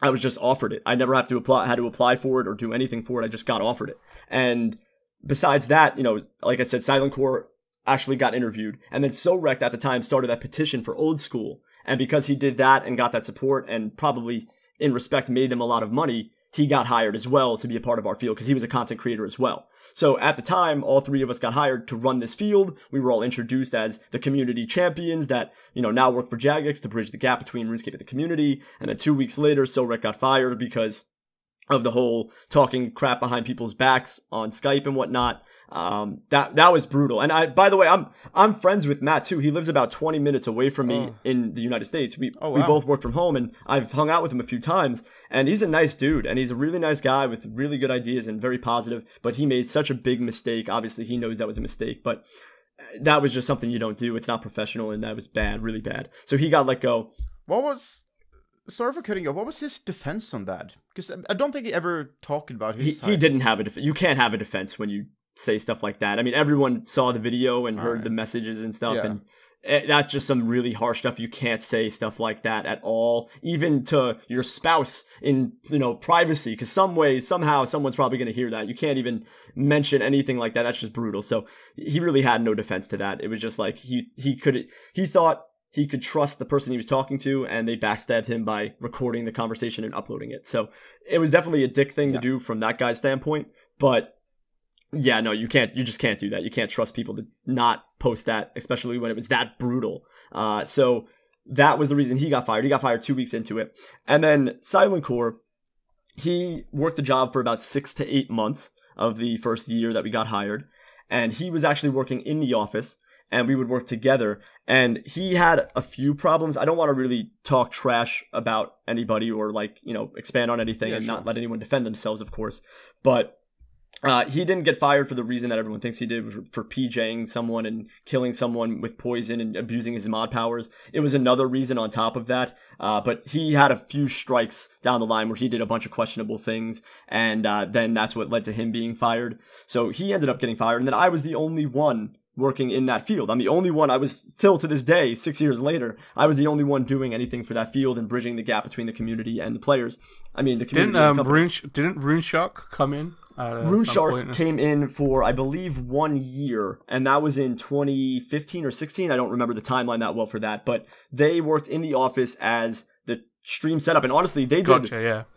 I was just offered it. I never had to apply for it or do anything for it. I just got offered it. And besides that, you know, like I said, Silent Core actually got interviewed, and then SoRect at the time started that petition for Old School, and because he did that and got that support, and probably in respect made them a lot of money, he got hired as well to be a part of our field because he was a content creator as well. So at the time, all 3 of us got hired to run this field. We were all introduced as the community champions that, you know, now work for Jagex to bridge the gap between RuneScape and the community. And then 2 weeks later, SoRect got fired because of the whole talking crap behind people's backs on Skype and whatnot. That was brutal. And by the way, I'm friends with Matt too. He lives about 20 minutes away from me in the United States. We both work from home, and I've hung out with him a few times, and he's a nice dude, and he's a really nice guy with really good ideas and very positive, but he made such a big mistake. Obviously he knows that was a mistake, but that was just something you don't do. It's not professional, and that was bad, really bad. So he got let go. Sorry for cutting you off. What was his defense on that? Because I don't think he ever talked about his side. He didn't have a defense. You can't have a defense when you say stuff like that. I mean, everyone saw the video and heard the messages and stuff, and that's just some really harsh stuff. You can't say stuff like that at all, even to your spouse in, you know, privacy, because somehow someone's probably going to hear that. You can't even mention anything like that. That's just brutal. So he really had no defense to that. It was just like he thought he could trust the person he was talking to, and they backstabbed him by recording the conversation and uploading it. So it was definitely a dick thing to do from that guy's standpoint. But yeah, no, you just can't do that. You can't trust people to not post that, especially when it was that brutal. So that was the reason he got fired. He got fired 2 weeks into it. And then Silent Core, he worked the job for about 6 to 8 months of the first year that we got hired. And he was actually working in the office, and we would work together. And he had a few problems. I don't want to really talk trash about anybody or, like, you know, expand on anything and not let anyone defend themselves, of course. But he didn't get fired for the reason that everyone thinks he did, for PJing someone and killing someone with poison and abusing his mod powers. It was another reason on top of that. But he had a few strikes down the line where he did a bunch of questionable things, and then that's what led to him being fired. So he ended up getting fired, and then I was the only one working in that field. I'm the only one. I was still, to this day, 6 years later, I was the only one doing anything for that field and bridging the gap between the community and the players. I mean, the community. Didn't RuneShark come in? RuneShark came in for, I believe, 1 year, and that was in 2015 or 16. I don't remember the timeline that well for that, but they worked in the office as the stream setup, and honestly, they did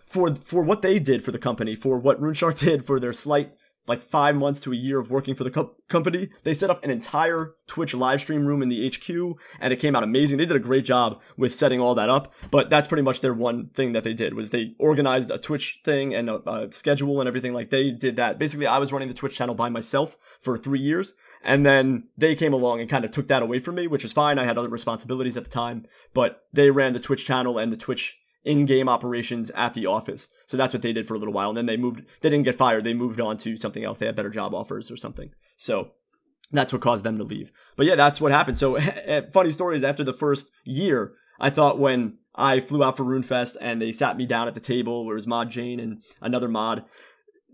for what they did for the company, for what RuneShark did for their slight, like, 5 months to a year of working for the company. They set up an entire Twitch live stream room in the HQ, and it came out amazing. They did a great job with setting all that up, but that's pretty much their one thing that they did, was they organized a Twitch thing and a schedule and everything. Like, they did that. Basically, I was running the Twitch channel by myself for 3 years, and then they came along and kind of took that away from me, which was fine. I had other responsibilities at the time, but they ran the Twitch channel and the Twitch in-game operations at the office. So that's what they did for a little while. And then they didn't get fired. They moved on to something else. They had better job offers or something. So That's what caused them to leave. But yeah, that's what happened. So funny story is, after the first year, I thought when I flew out for RuneFest and they sat me down at the table where it was Mod Jane and another mod,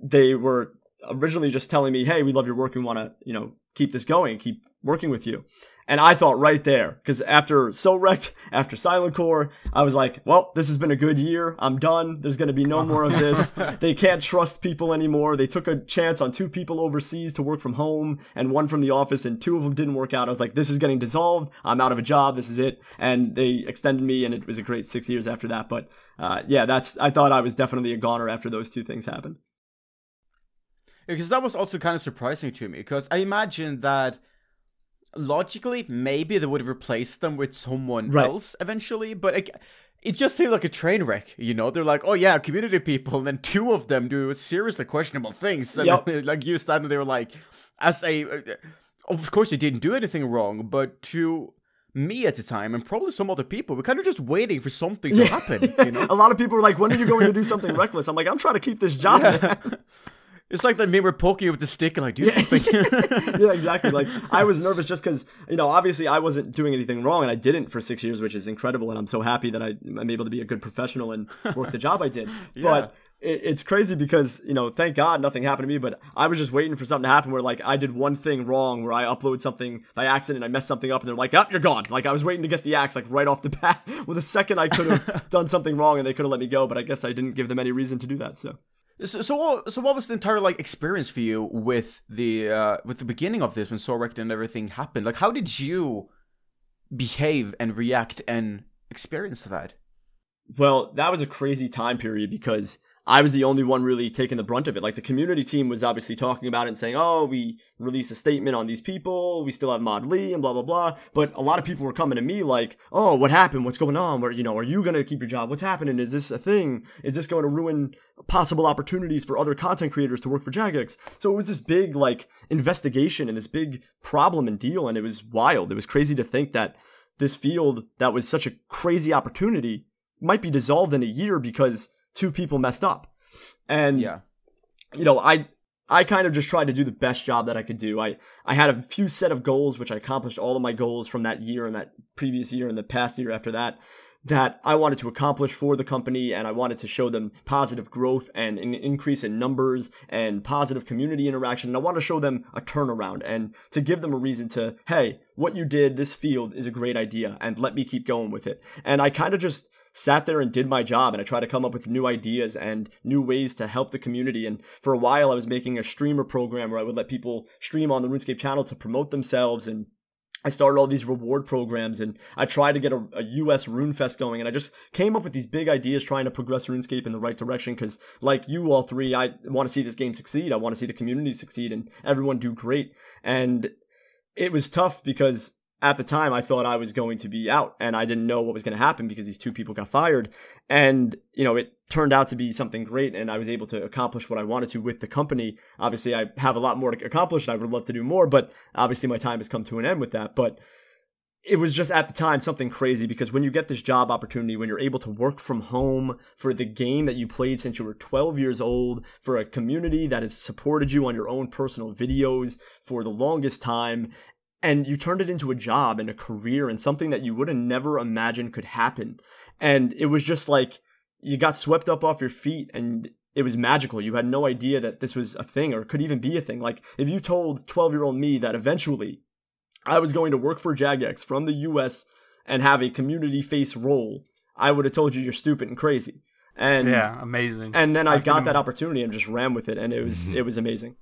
they were originally just telling me, hey, we love your work. We want to, keep this going, keep working with you. And I thought right there, because after So Wrecked, after Silent Core, I was like, well, this has been a good year. I'm done. There's going to be no more of this. They can't trust people anymore. They took a chance on 2 people overseas to work from home and 1 from the office, and 2 of them didn't work out. I was like, this is getting dissolved. I'm out of a job. This is it. And they extended me, and it was a great 6 years after that. But I thought I was definitely a goner after those 2 things happened. Because that was also kind of surprising to me, because I imagined that logically maybe they would have replaced them with someone else eventually, but it just seemed like a train wreck, They're like, oh yeah, community people, and then 2 of them do seriously questionable things, and like you stand there like, of course they didn't do anything wrong, but to me at the time, and probably some other people, we're kind of just waiting for something to happen, A lot of people were like, when are you going to do something reckless? I'm like, I'm trying to keep this job, man. It's like that meme where poking you with the stick and like, do something. Yeah, exactly. Like, I was nervous just because, obviously I wasn't doing anything wrong, and I didn't for 6 years, which is incredible. And I'm so happy that I'm able to be a good professional and work the job I did. Yeah. But it's crazy because, thank God nothing happened to me, but I was just waiting for something to happen where, like, I did one thing wrong, where I upload something by accident, I messed something up, and they're like, oh, you're gone. Like, I was waiting to get the axe, like, right off the bat. Well, the second I could have done something wrong, and they could have let me go, but I guess I didn't give them any reason to do that, so. So what was the entire experience for you with the beginning of this, when So Wrecked and everything happened? Like, how did you behave and react and experience that? Well, that was a crazy time period because I was the only one really taking the brunt of it. Like, the community team was obviously talking about it and saying, oh, we released a statement on these people, we still have Mod Lee and blah, blah, blah. But a lot of people were coming to me like, oh, what happened? What's going on? Where, are you going to keep your job? What's happening? Is this a thing? Is this going to ruin possible opportunities for other content creators to work for Jagex? So it was this big, investigation and this big problem and deal. And it was wild. It was crazy to think that this field that was such a crazy opportunity might be dissolved in a year because 2 people messed up. And, I kind of just tried to do the best job that I could do. I had a few set of goals, which I accomplished all of my goals from that year and that previous year and the past year after that I wanted to accomplish for the company, and I wanted to show them positive growth and an increase in numbers and positive community interaction. And I want to show them a turnaround and to give them a reason to, hey, what you did, this field is a great idea, and let me keep going with it. And I kind of just sat there and did my job, and I tried to come up with new ideas and new ways to help the community. And for a while, I was making a streamer program where I would let people stream on the Runescape channel to promote themselves, and I started all these reward programs, and I tried to get a US RuneFest going, and I just came up with these big ideas trying to progress RuneScape in the right direction, because like you all 3, I want to see this game succeed, I want to see the community succeed, and everyone do great. And it was tough because at the time I thought I was going to be out, and I didn't know what was going to happen because these 2 people got fired, and it turned out to be something great, and I was able to accomplish what I wanted to with the company. Obviously, I have a lot more to accomplish, and I would love to do more, but obviously my time has come to an end with that. But it was just at the time something crazy, because when you get this job opportunity, when you're able to work from home for the game that you played since you were 12 years old, for a community that has supported you on your own personal videos for the longest time, and you turned it into a job and a career and something that you would have never imagined could happen. And it was just like, you got swept up off your feet, and it was magical. You had no idea that this was a thing or could even be a thing. Like, if you told 12-year-old me that eventually I was going to work for Jagex from the US and have a community face role, I would have told you you're stupid and crazy. And yeah, amazing. And then I got that opportunity and just ran with it, and it was amazing.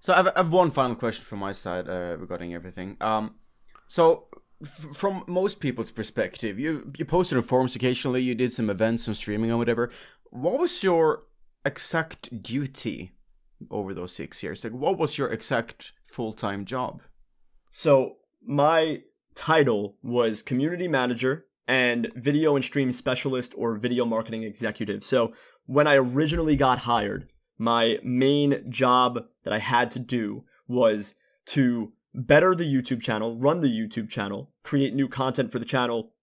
So I have one final question from my side regarding everything. So from most people's perspective, you posted on forums occasionally, you did some events, some streaming or whatever. What was your exact duty over those 6 years? Like, what was your exact full-time job? So my title was community manager and video and stream specialist or video marketing executive. So when I originally got hired, my main job that I had to do was to better the YouTube channel, run the YouTube channel, create new content for the channel.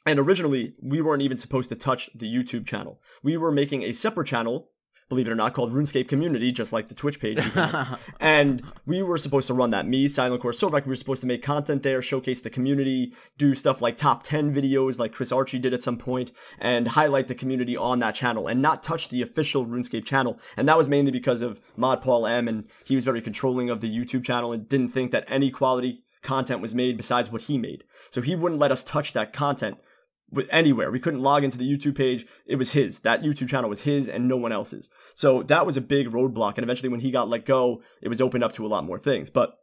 And originally, we weren't even supposed to touch the YouTube channel. We were making a separate channel believe it or not, called Runescape Community, just like the Twitch page. And we were supposed to run that. Me, Silent Core, Sobek, we were supposed to make content there, showcase the community, do stuff like top 10 videos like Chris Archie did at some point, and highlight the community on that channel, and not touch the official RuneScape channel. And that was mainly because of Mod Paul M, and he was very controlling of the YouTube channel and didn't think that any quality content was made besides what he made. So he wouldn't let us touch that content anywhere. We couldn't log into the YouTube page. It was his. That YouTube channel was his and no one else's. So that was a big roadblock. And eventually when he got let go, it was opened up to a lot more things. But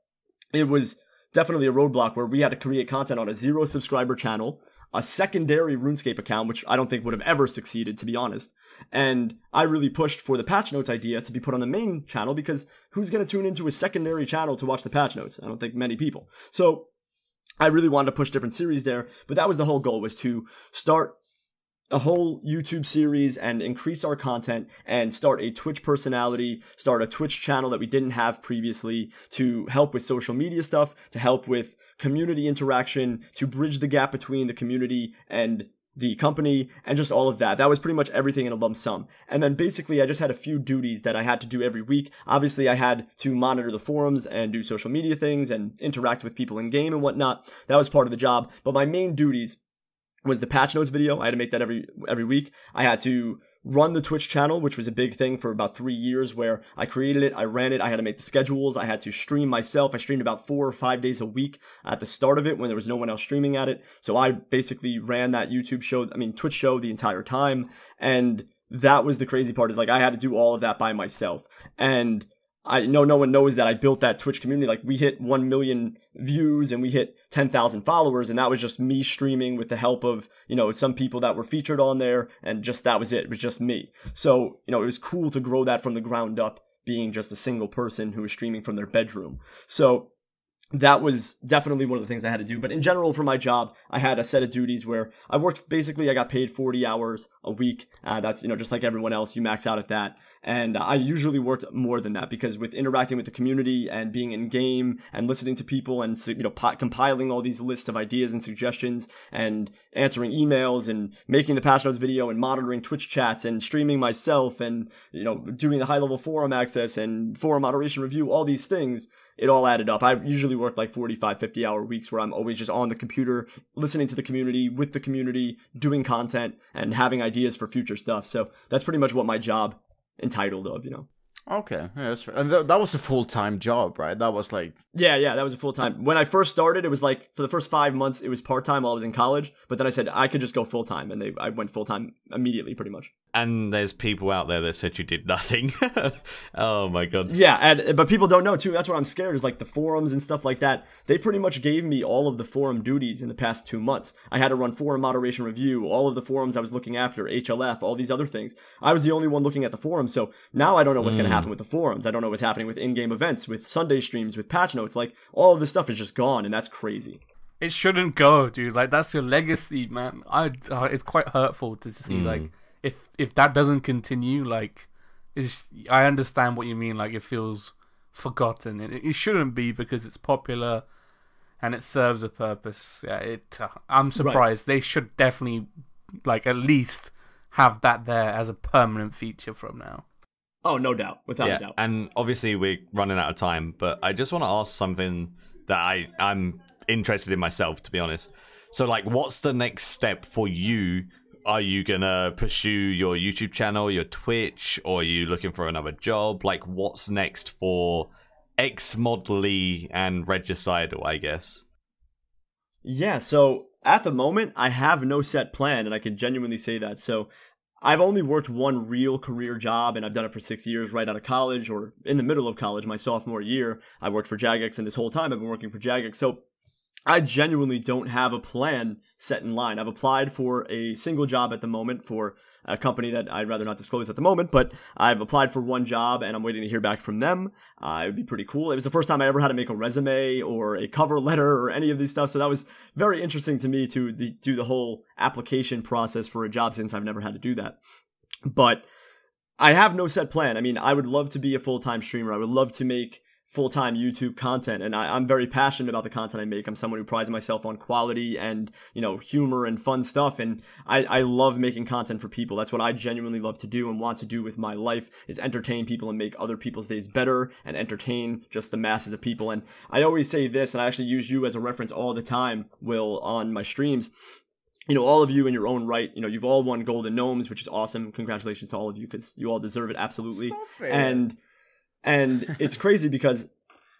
it was definitely a roadblock where we had to create content on a 0 subscriber channel, a secondary RuneScape account, which I don't think would have ever succeeded, to be honest. And I really pushed for the patch notes idea to be put on the main channel, because who's going to tune into a secondary channel to watch the patch notes? I don't think many people. So I really wanted to push different series there, but that was the whole goal, was to start a whole YouTube series and increase our content and start a Twitch personality, start a Twitch channel that we didn't have previously, to help with social media stuff, to help with community interaction, to bridge the gap between the community and the company, and just all of that. That was pretty much everything in a lump sum. And then basically I just had a few duties that I had to do every week. Obviously I had to monitor the forums and do social media things and interact with people in game and whatnot. That was part of the job. But my main duties was the patch notes video. I had to make that every week. I had to run the Twitch channel, which was a big thing for about 3 years, where I created it, I ran it, I had to make the schedules, I had to stream myself. I streamed about 4 or 5 days a week at the start of it when there was no one else streaming at it. So I basically ran that Twitch show the entire time. And that was the crazy part, is like I had to do all of that by myself. And I know no one knows that I built that Twitch community. Like, we hit 1 million views and we hit 10,000 followers, and that was just me streaming with the help of, some people that were featured on there, and just that was it. It was just me. So, it was cool to grow that from the ground up, being just a single person who was streaming from their bedroom. So that was definitely one of the things I had to do. But in general, for my job, I had a set of duties where I got paid 40 hours a week. That's, just like everyone else, you max out at that. And I usually worked more than that, because with interacting with the community and being in game and listening to people and, compiling all these lists of ideas and suggestions and answering emails and making the patch notes video and monitoring Twitch chats and streaming myself and, doing the high level forum access and forum moderation review, all these things, it all added up. I usually work like 45, 50 hour weeks where I'm always just on the computer, listening to the community, with the community, doing content and having ideas for future stuff. So that's pretty much what my job entitled of. Okay, yeah, that's fair. And that was a full-time job, right? That was like... Yeah, that was a full-time. When I first started, it was like, for the first 5 months, it was part-time while I was in college, but then I said I could just go full-time, and I went full-time immediately, pretty much. And there's people out there that said you did nothing. Oh my god. Yeah, but people don't know, too. That's what I'm scared, is like the forums and stuff like that. They pretty much gave me all of the forum duties in the past 2 months. I had to run forum moderation review, all of the forums I was looking after, HLF, all these other things. I was the only one looking at the forums, so now I don't know what's going to happen with the forums. I don't know what's happening with in-game events, with Sunday streams, with patch notes. Like, all of this stuff is just gone, and that's crazy. It shouldn't go, dude. Like, that's your legacy, man. It's quite hurtful to see, like, if that doesn't continue, like, I understand what you mean. Like, it feels forgotten. It shouldn't be, because it's popular and it serves a purpose. Yeah, I'm surprised. Right. They should definitely, like, at least have that there as a permanent feature from now. Oh, no doubt. Without a doubt. And obviously we're running out of time, but I just want to ask something that I'm interested in myself, to be honest. So, like, what's the next step for you? Are you going to pursue your YouTube channel, your Twitch, or are you looking for another job? Like, what's next for Xmodly and Regicidal, I guess? Yeah, so at the moment, I have no set plan, and I can genuinely say that. So I've only worked one real career job, and I've done it for 6 years right out of college, or in the middle of college, my sophomore year. I worked for Jagex, and this whole time I've been working for Jagex. So I genuinely don't have a plan set in line. I've applied for a single job at the moment for a company that I'd rather not disclose at the moment, but I've applied for one job and I'm waiting to hear back from them. It would be pretty cool. It was the first time I ever had to make a resume or a cover letter or any of these stuff, so that was very interesting to me to do the whole application process for a job, since I've never had to do that. But I have no set plan. I mean, I would love to be a full-time streamer. I would love to make full-time YouTube content, and I'm very passionate about the content I make. I'm someone who prides myself on quality and, you know, humor and fun stuff, and I love making content for people. That's what I genuinely love to do and want to do with my life, is entertain people and make other people's days better and entertain just the masses of people. And I always say this, and I actually use you as a reference all the time, Will, on my streams. You know, all of you in your own right, you know, you've all won Golden Gnomes, which is awesome. Congratulations to all of you, because you all deserve it, absolutely. And it's crazy because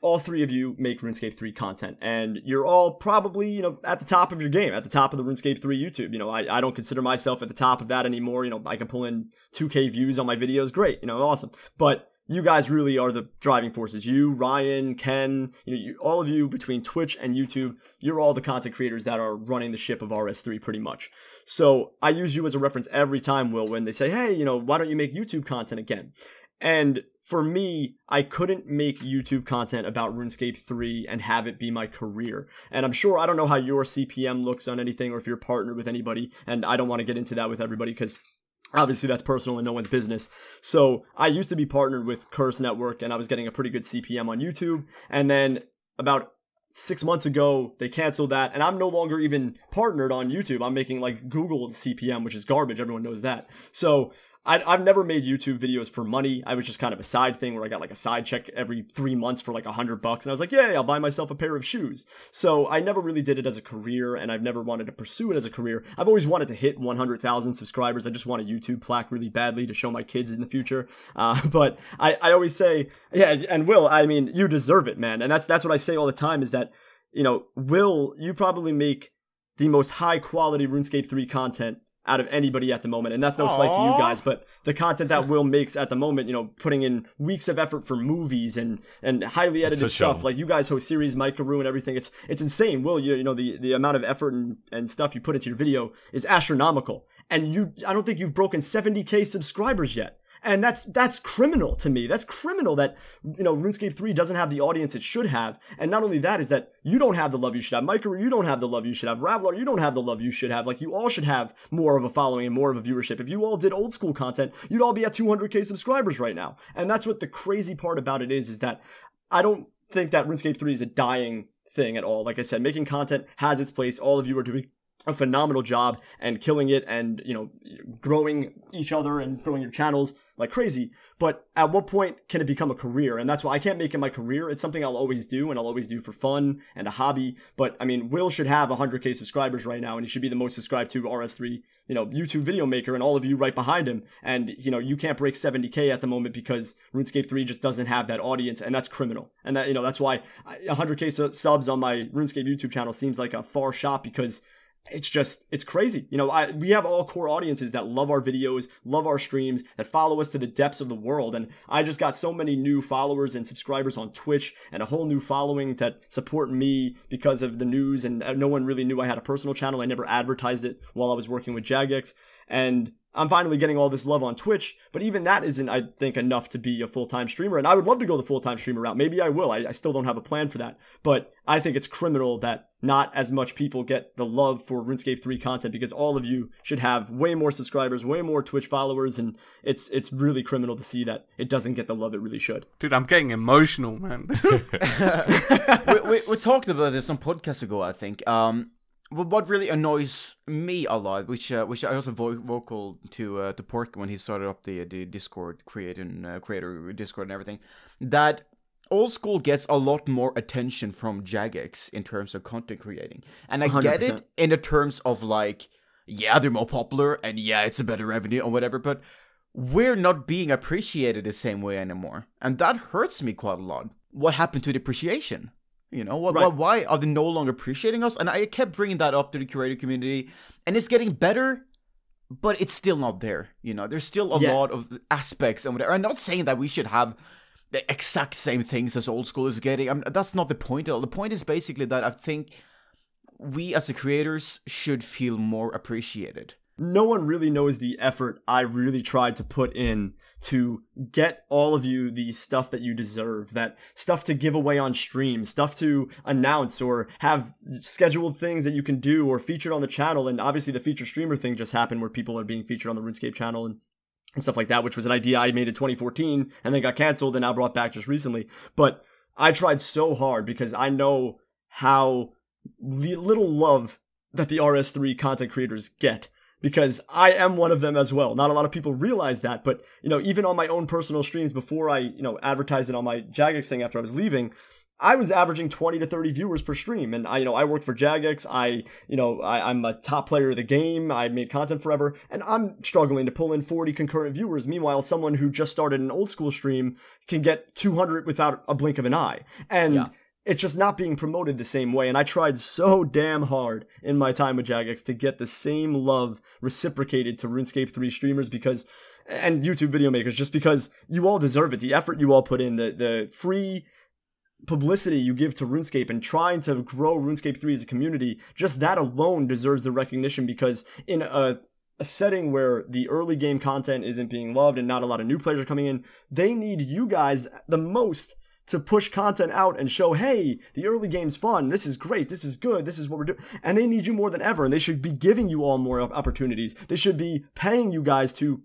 all three of you make RuneScape 3 content, and you're all probably, you know, at the top of your game, at the top of the RuneScape 3 YouTube. You know, I don't consider myself at the top of that anymore. You know, I can pull in 2K views on my videos. Great, you know, awesome. But you guys really are the driving forces. You, Ryan, Ken, you know, all of you between Twitch and YouTube, you're all the content creators that are running the ship of RS3 pretty much. So I use you as a reference every time, Will, when they say, hey, you know, why don't you make YouTube content again? And for me, I couldn't make YouTube content about RuneScape 3 and have it be my career. And I'm sure, I don't know how your CPM looks on anything, or if you're partnered with anybody, and I don't want to get into that with everybody because obviously that's personal and no one's business. So I used to be partnered with Curse Network, and I was getting a pretty good CPM on YouTube. And then about 6 months ago, they canceled that, and I'm no longer even partnered on YouTube. I'm making like Google CPM, which is garbage. Everyone knows that. So I've never made YouTube videos for money. I was just kind of a side thing where I got like a side check every 3 months for like $100, and I was like, yay, I'll buy myself a pair of shoes. So I never really did it as a career, and I've never wanted to pursue it as a career. I've always wanted to hit 100,000 subscribers. I just want a YouTube plaque really badly to show my kids in the future. But I always say, yeah, and Will, I mean, you deserve it, man. And that's what I say all the time, is that, you know, Will, you probably make the most high quality RuneScape 3 content out of anybody at the moment, and that's no slight to you guys, but the content that Will makes at the moment, you know, putting in weeks of effort for movies and highly edited stuff, like you guys host series, Maikeru and everything, it's insane. Will, you know, the amount of effort and stuff you put into your video is astronomical, and I don't think you've broken 70k subscribers yet. And that's criminal to me. That's criminal that, you know, RuneScape 3 doesn't have the audience it should have. And not only that, is that you don't have the love you should have. Maikeru, you don't have the love you should have. Ravlar, you don't have the love you should have. Like, you all should have more of a following and more of a viewership. If you all did old school content, you'd all be at 200k subscribers right now. And that's what the crazy part about it is that I don't think that RuneScape 3 is a dying thing at all. Like I said, making content has its place. All of you are doing a phenomenal job and killing it, and, you know, growing each other and growing your channels like crazy. But at what point can it become a career? And that's why I can't make it my career. It's something I'll always do, and I'll always do for fun and a hobby. But I mean, Will should have 100k subscribers right now, and he should be the most subscribed to RS3, you know, YouTube video maker, and all of you right behind him. And, you know, you can't break 70k at the moment because RuneScape 3 just doesn't have that audience, and that's criminal. And that, you know, that's why 100k subs on my RuneScape YouTube channel seems like a far shot, because it's crazy. You know, we have all core audiences that love our videos, love our streams, that follow us to the depths of the world. And I just got so many new followers and subscribers on Twitch, and a whole new following that support me because of the news. And no one really knew I had a personal channel. I never advertised it while I was working with Jagex. And I'm finally getting all this love on Twitch, but even that isn't, I think, enough to be a full-time streamer. And I would love to go the full-time streamer route. Maybe I will. I still don't have a plan for that. But I think it's criminal that not as much people get the love for RuneScape 3 content, because all of you should have way more subscribers, way more Twitch followers, and it's really criminal to see that it doesn't get the love it really should. Dude, I'm getting emotional, man. we talked about this on podcasts ago, I think. What really annoys me a lot, which I also vocal to Pork when he started up the Discord creator Discord and everything, that old school gets a lot more attention from Jagex in terms of content creating, and I 100%. Get it in the terms of, like, yeah, they're more popular and yeah, it's a better revenue or whatever, but we're not being appreciated the same way anymore, and that hurts me quite a lot. What happened to the appreciation? You know, why are they no longer appreciating us? And I kept bringing that up to the creator community, and it's getting better, but it's still not there. You know, there's still a lot of aspects and whatever. I'm not saying that we should have the exact same things as old school is getting. That's not the point at all. The point is basically that I think we as the creators should feel more appreciated. No one really knows the effort I really tried to put in to get all of you the stuff that you deserve, that stuff to give away on stream, stuff to announce or have scheduled things that you can do or featured on the channel. And obviously the featured streamer thing just happened, where people are being featured on the RuneScape channel and stuff like that, which was an idea I made in 2014 and then got canceled and now brought back just recently. But I tried so hard because I know how little love that the RS3 content creators get, because I am one of them as well. Not a lot of people realize that, but, you know, even on my own personal streams before I, you know, advertised it on my Jagex thing after I was leaving, I was averaging 20 to 30 viewers per stream. And I work for Jagex. I'm a top player of the game. I made content forever, and I'm struggling to pull in 40 concurrent viewers. Meanwhile, someone who just started an old school stream can get 200 without a blink of an eye. And it's just not being promoted the same way. And I tried so damn hard in my time with Jagex to get the same love reciprocated to RuneScape 3 streamers and YouTube video makers, just because you all deserve it. The effort you all put in, the free publicity you give to RuneScape and trying to grow RuneScape 3 as a community, just that alone deserves the recognition, because in a setting where the early game content isn't being loved and not a lot of new players are coming in, they need you guys the most to push content out and show, hey, the early game's fun, this is great, this is good, this is what we're doing. And they need you more than ever, and they should be giving you all more opportunities. They should be paying you guys to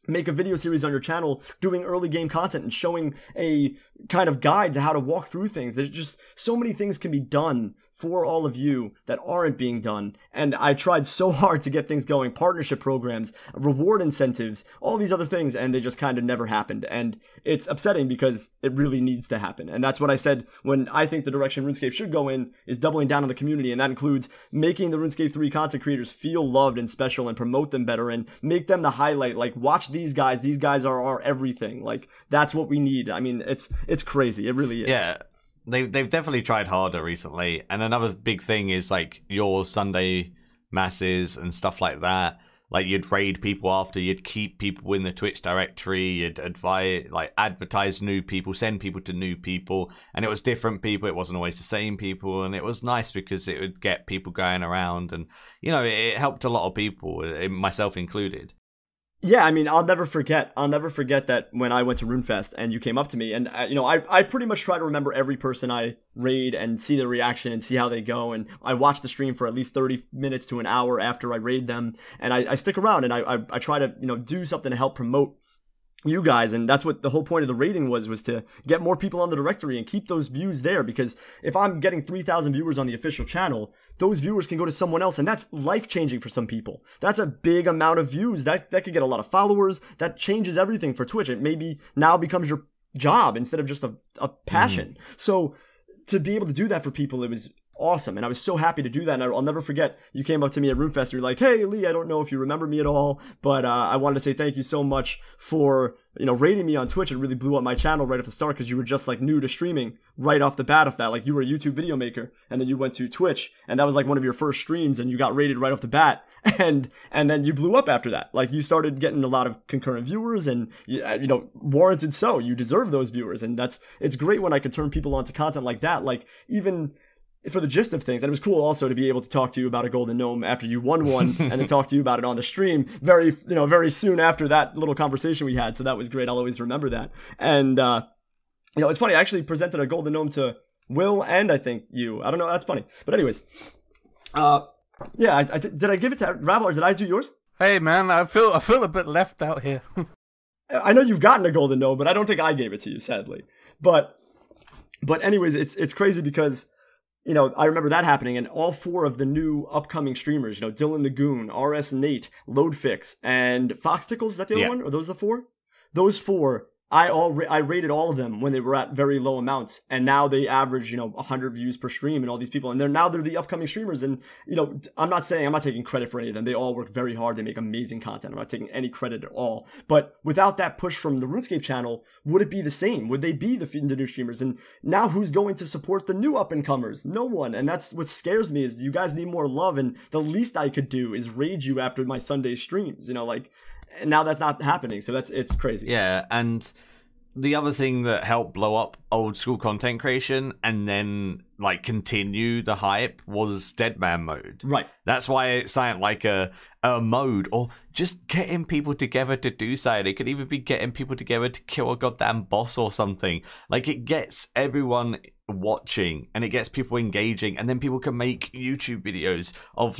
make a video series on your channel doing early game content and showing a kind of guide to how to walk through things. There's just so many things can be done for all of you that aren't being done. And I tried so hard to get things going, partnership programs, reward incentives, all these other things, and they just kind of never happened. And it's upsetting because it really needs to happen. And that's what I said when I think the direction RuneScape should go in is doubling down on the community. And that includes making the RuneScape 3 content creators feel loved and special and promote them better and make them the highlight. Like, watch these guys are our everything. Like, that's what we need. I mean, it's crazy. It really is. Yeah. They've definitely tried harder recently. And another big thing is like your Sunday masses and stuff like that. Like, you'd raid people after, you'd keep people in the Twitch directory, you'd advertise new people, send people to new people, and it was different people, it wasn't always the same people, and it was nice because it would get people going around, and, you know, it helped a lot of people, myself included. Yeah, I mean, I'll never forget that when I went to RuneFest and you came up to me, and I pretty much try to remember every person I raid and see their reaction and see how they go, and I watch the stream for at least 30 minutes to an hour after I raid them, and I stick around and I try to, you know, do something to help promote you guys. And that's what the whole point of the rating was to get more people on the directory and keep those views there, because if I'm getting 3,000 viewers on the official channel, those viewers can go to someone else, and that's life-changing for some people. That's a big amount of views. That could get a lot of followers. That changes everything for Twitch. It maybe now becomes your job instead of just a passion. So to be able to do that for people, it was awesome, and I was so happy to do that. And I'll never forget, you came up to me at RuneFest and you're like, hey Lee, I don't know if you remember me at all, but I wanted to say thank you so much for, you know, rating me on Twitch. It really blew up my channel right off the start, because you were just like new to streaming right off the bat of that. Like, you were a YouTube video maker and then you went to Twitch, and that was like one of your first streams, and you got rated right off the bat, and then you blew up after that. Like, you started getting a lot of concurrent viewers, and you know, warranted so. You deserve those viewers, and it's great when I could turn people onto content like that. Like, even for the gist of things. And it was cool also to be able to talk to you about a golden gnome after you won one, and then talk to you about it on the stream very soon after that little conversation we had. So that was great. I'll always remember that. And it's funny, I actually presented a golden gnome to Will and I think you. I don't know, that's funny. But anyways, yeah, did I give it to Ravel, or did I do yours? Hey man, I feel a bit left out here. I know you've gotten a golden gnome, but I don't think I gave it to you, sadly. But anyways, it's crazy because, you know, I remember that happening, and all four of the new upcoming streamers, you know, Dylan the Goon, RS Nate, Loadfix, and Fox Tickles, is that the other one? Are those the four? Those four, I rated all of them when they were at very low amounts, and now they average, 100 views per stream, and all these people, and they're the upcoming streamers. And, I'm not taking credit for any of them. They all work very hard. They make amazing content. I'm not taking any credit at all. But without that push from the RuneScape channel, would it be the same? Would they be the new streamers? And now who's going to support the new up-and-comers? No one. And that's what scares me, is you guys need more love, and the least I could do is raid you after my Sunday streams, and now that's not happening. So it's crazy. Yeah, and the other thing that helped blow up old school content creation and then continue the hype was Deadman mode. Right. That's why it sounded like a mode, or just getting people together to do something. It could even be getting people together to kill a goddamn boss or something. It gets everyone watching and it gets people engaging, and then people can make YouTube videos of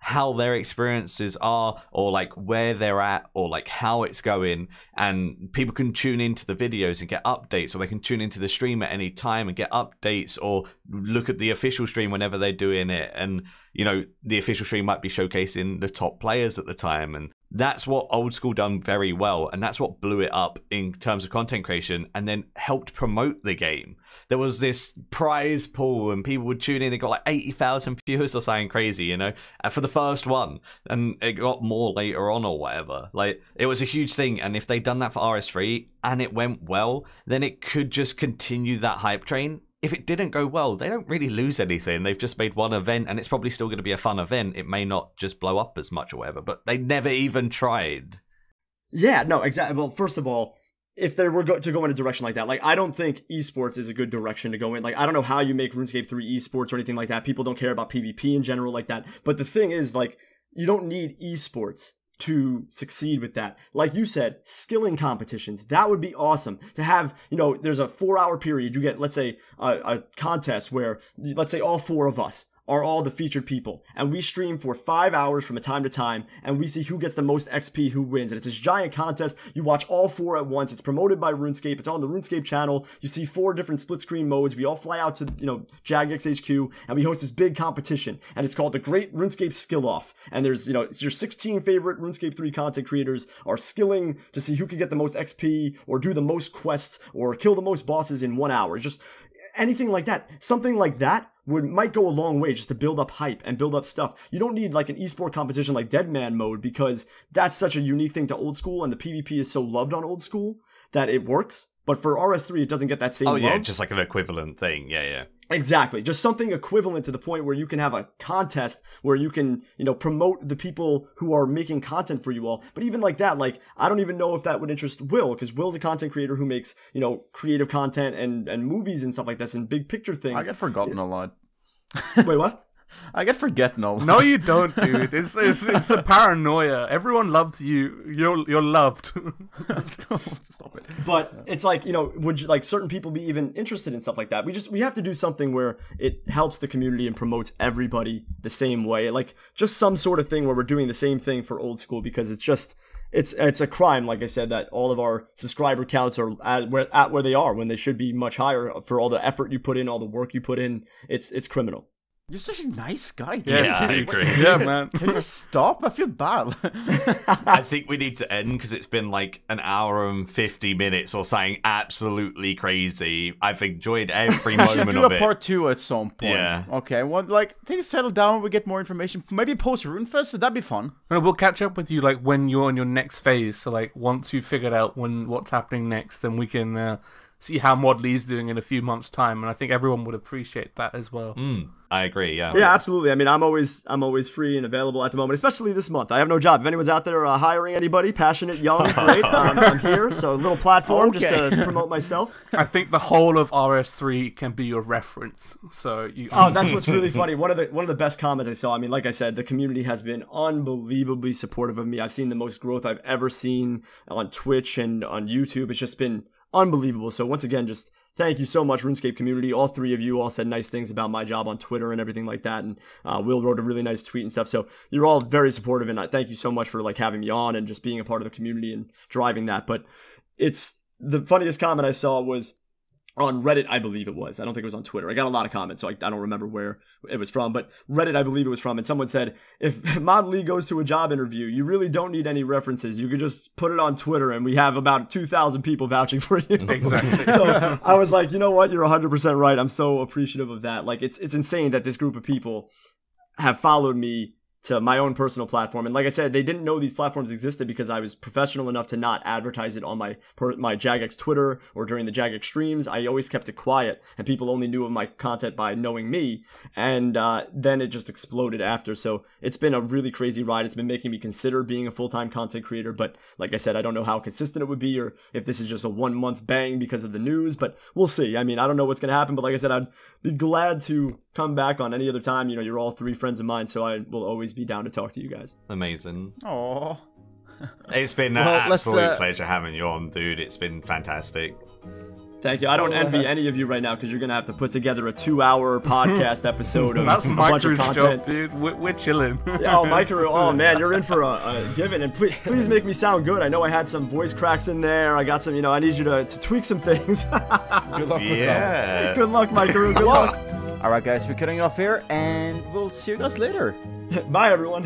how their experiences are, or like where they're at, or like how it's going, and people can tune into the videos and get updates, or they can tune into the stream at any time and get updates, or look at the official stream whenever they're doing it. And you know, the official stream might be showcasing the top players at the time, and that's what Old School done very well, and that's what blew it up in terms of content creation, and then helped promote the game. There was this prize pool, and people would tune in. It got like 80,000 viewers or something crazy, you know, for the first one, and it got more later on or whatever. Like, it was a huge thing, and if they'd done that for RS3 and it went well, then it could just continue that hype train. If it didn't go well, they don't really lose anything. They've just made one event, and it's probably still going to be a fun event. It may not just blow up as much or whatever, but they never even tried. Yeah, no, exactly. Well, first of all, if they were to go in a direction like that, like, I don't think esports is a good direction to go in. Like, I don't know how you make RuneScape 3 esports or anything like that. People don't care about PvP in general like that. But the thing is, like, you don't need esports to succeed with that. Like you said, skilling competitions, that would be awesome to have. You know, there's a 4-hour period. You get, let's say, a contest where, let's say, all 4 of us are all the featured people, and we stream for 5 hours from a time to time, and we see who gets the most XP, who wins. And it's this giant contest. You watch all 4 at once. It's promoted by RuneScape. It's on the RuneScape channel. You see 4 different split screen modes. We all fly out to, you know, Jagex HQ, and we host this big competition, and it's called the Great RuneScape Skill Off. And there's, you know, it's your 16 favorite RuneScape 3 content creators are skilling to see who can get the most XP, or do the most quests, or kill the most bosses in 1 hour. It's just anything like that. Something like that might go a long way just to build up hype and build up stuff. You don't need like an esport competition like Deadman mode, because that's such a unique thing to Old School, and the PvP is so loved on Old School that it works. But for RS3, it doesn't get that same love. Oh yeah, just like an equivalent thing. Yeah. Exactly. Just something equivalent to the point where you can have a contest where you can, you know, promote the people who are making content for you all. But even like that, like, I don't even know if that would interest Will, because Will's a content creator who makes, you know, creative content and movies and stuff like this and big picture things. I get forgotten a lot. Wait, what? I get forgetting a lot. No, you don't, dude. It's a paranoia. Everyone loves you. You're loved. Stop it. But it's like, you know, would you, like, certain people be even interested in stuff like that? We have to do something where it helps the community and promotes everybody the same way. Like, just some sort of thing where we're doing the same thing for Old School, because it's just, it's a crime, like I said, that all of our subscriber counts are at where they are when they should be much higher for all the effort you put in, all the work you put in. It's criminal. You're such a nice guy, dude. Yeah, I agree. Yeah, man. Can you stop? I feel bad. I think we need to end, because it's been like an hour and 50 minutes or something absolutely crazy. I've enjoyed every We should moment do of a it. part 2 at some point. Yeah. Okay, well, like, things settle down, we get more information. Maybe post RuneFest, that'd be fun. We'll catch up with you like when you're on your next phase. So like once you've figured out what's happening next, then we can see how Mod Lee's doing in a few months' time, and I think everyone would appreciate that as well. I agree, yeah. Yeah, absolutely. I mean, I'm always free and available at the moment, especially this month. I have no job. If anyone's out there hiring anybody, passionate, young, great, I'm here. So a little platform just to promote myself. I think the whole of RS3 can be your reference. So you. Oh, that's what's really funny. One of the best comments I saw. I mean, like I said, the community has been unbelievably supportive of me. I've seen the most growth I've ever seen on Twitch and on YouTube. It's just been unbelievable. So once again, just thank you so much, RuneScape community. All 3 of you all said nice things about my job on Twitter and everything like that. And Will wrote a really nice tweet and stuff. So you're all very supportive, and thank you so much for like having me on and just being a part of the community and driving that. But it's the funniest comment I saw was on Reddit, I believe it was. I don't think it was on Twitter. I got a lot of comments, so I don't remember where it was from. But Reddit, I believe it was from. And someone said, if Mod Lee goes to a job interview, you really don't need any references. You could just put it on Twitter, and we have about 2,000 people vouching for you. Exactly. So I was like, you know what? You're 100% right. I'm so appreciative of that. Like, it's insane that this group of people have followed me to my own personal platform. And like I said, they didn't know these platforms existed because I was professional enough to not advertise it on my Jagex Twitter or during the Jagex streams. I always kept it quiet, and people only knew of my content by knowing me. And then it just exploded after. So it's been a really crazy ride. It's been making me consider being a full-time content creator. But like I said, I don't know how consistent it would be, or if this is just a 1-month bang because of the news, but we'll see. I mean, I don't know what's going to happen, but like I said, I'd be glad to come back on any other time. You know, you're all 3 friends of mine, so I will always be down to talk to you guys. Amazing. Aww. It's been an absolute pleasure having you on, dude. It's been fantastic. Thank you. I don't envy any of you right now because you're gonna have to put together a 2-hour podcast episode of That's a bunch of Maikeru's content. job, dude. We're chilling. Yeah, oh, Maikeru, oh man, you're in for a given. And please make me sound good. I know I had some voice cracks in there. I got some, I need you to tweak some things. Good luck with that. Good luck, Maikeru. Good luck. Alright guys, we're cutting it off here, and we'll see you guys later. Bye, everyone.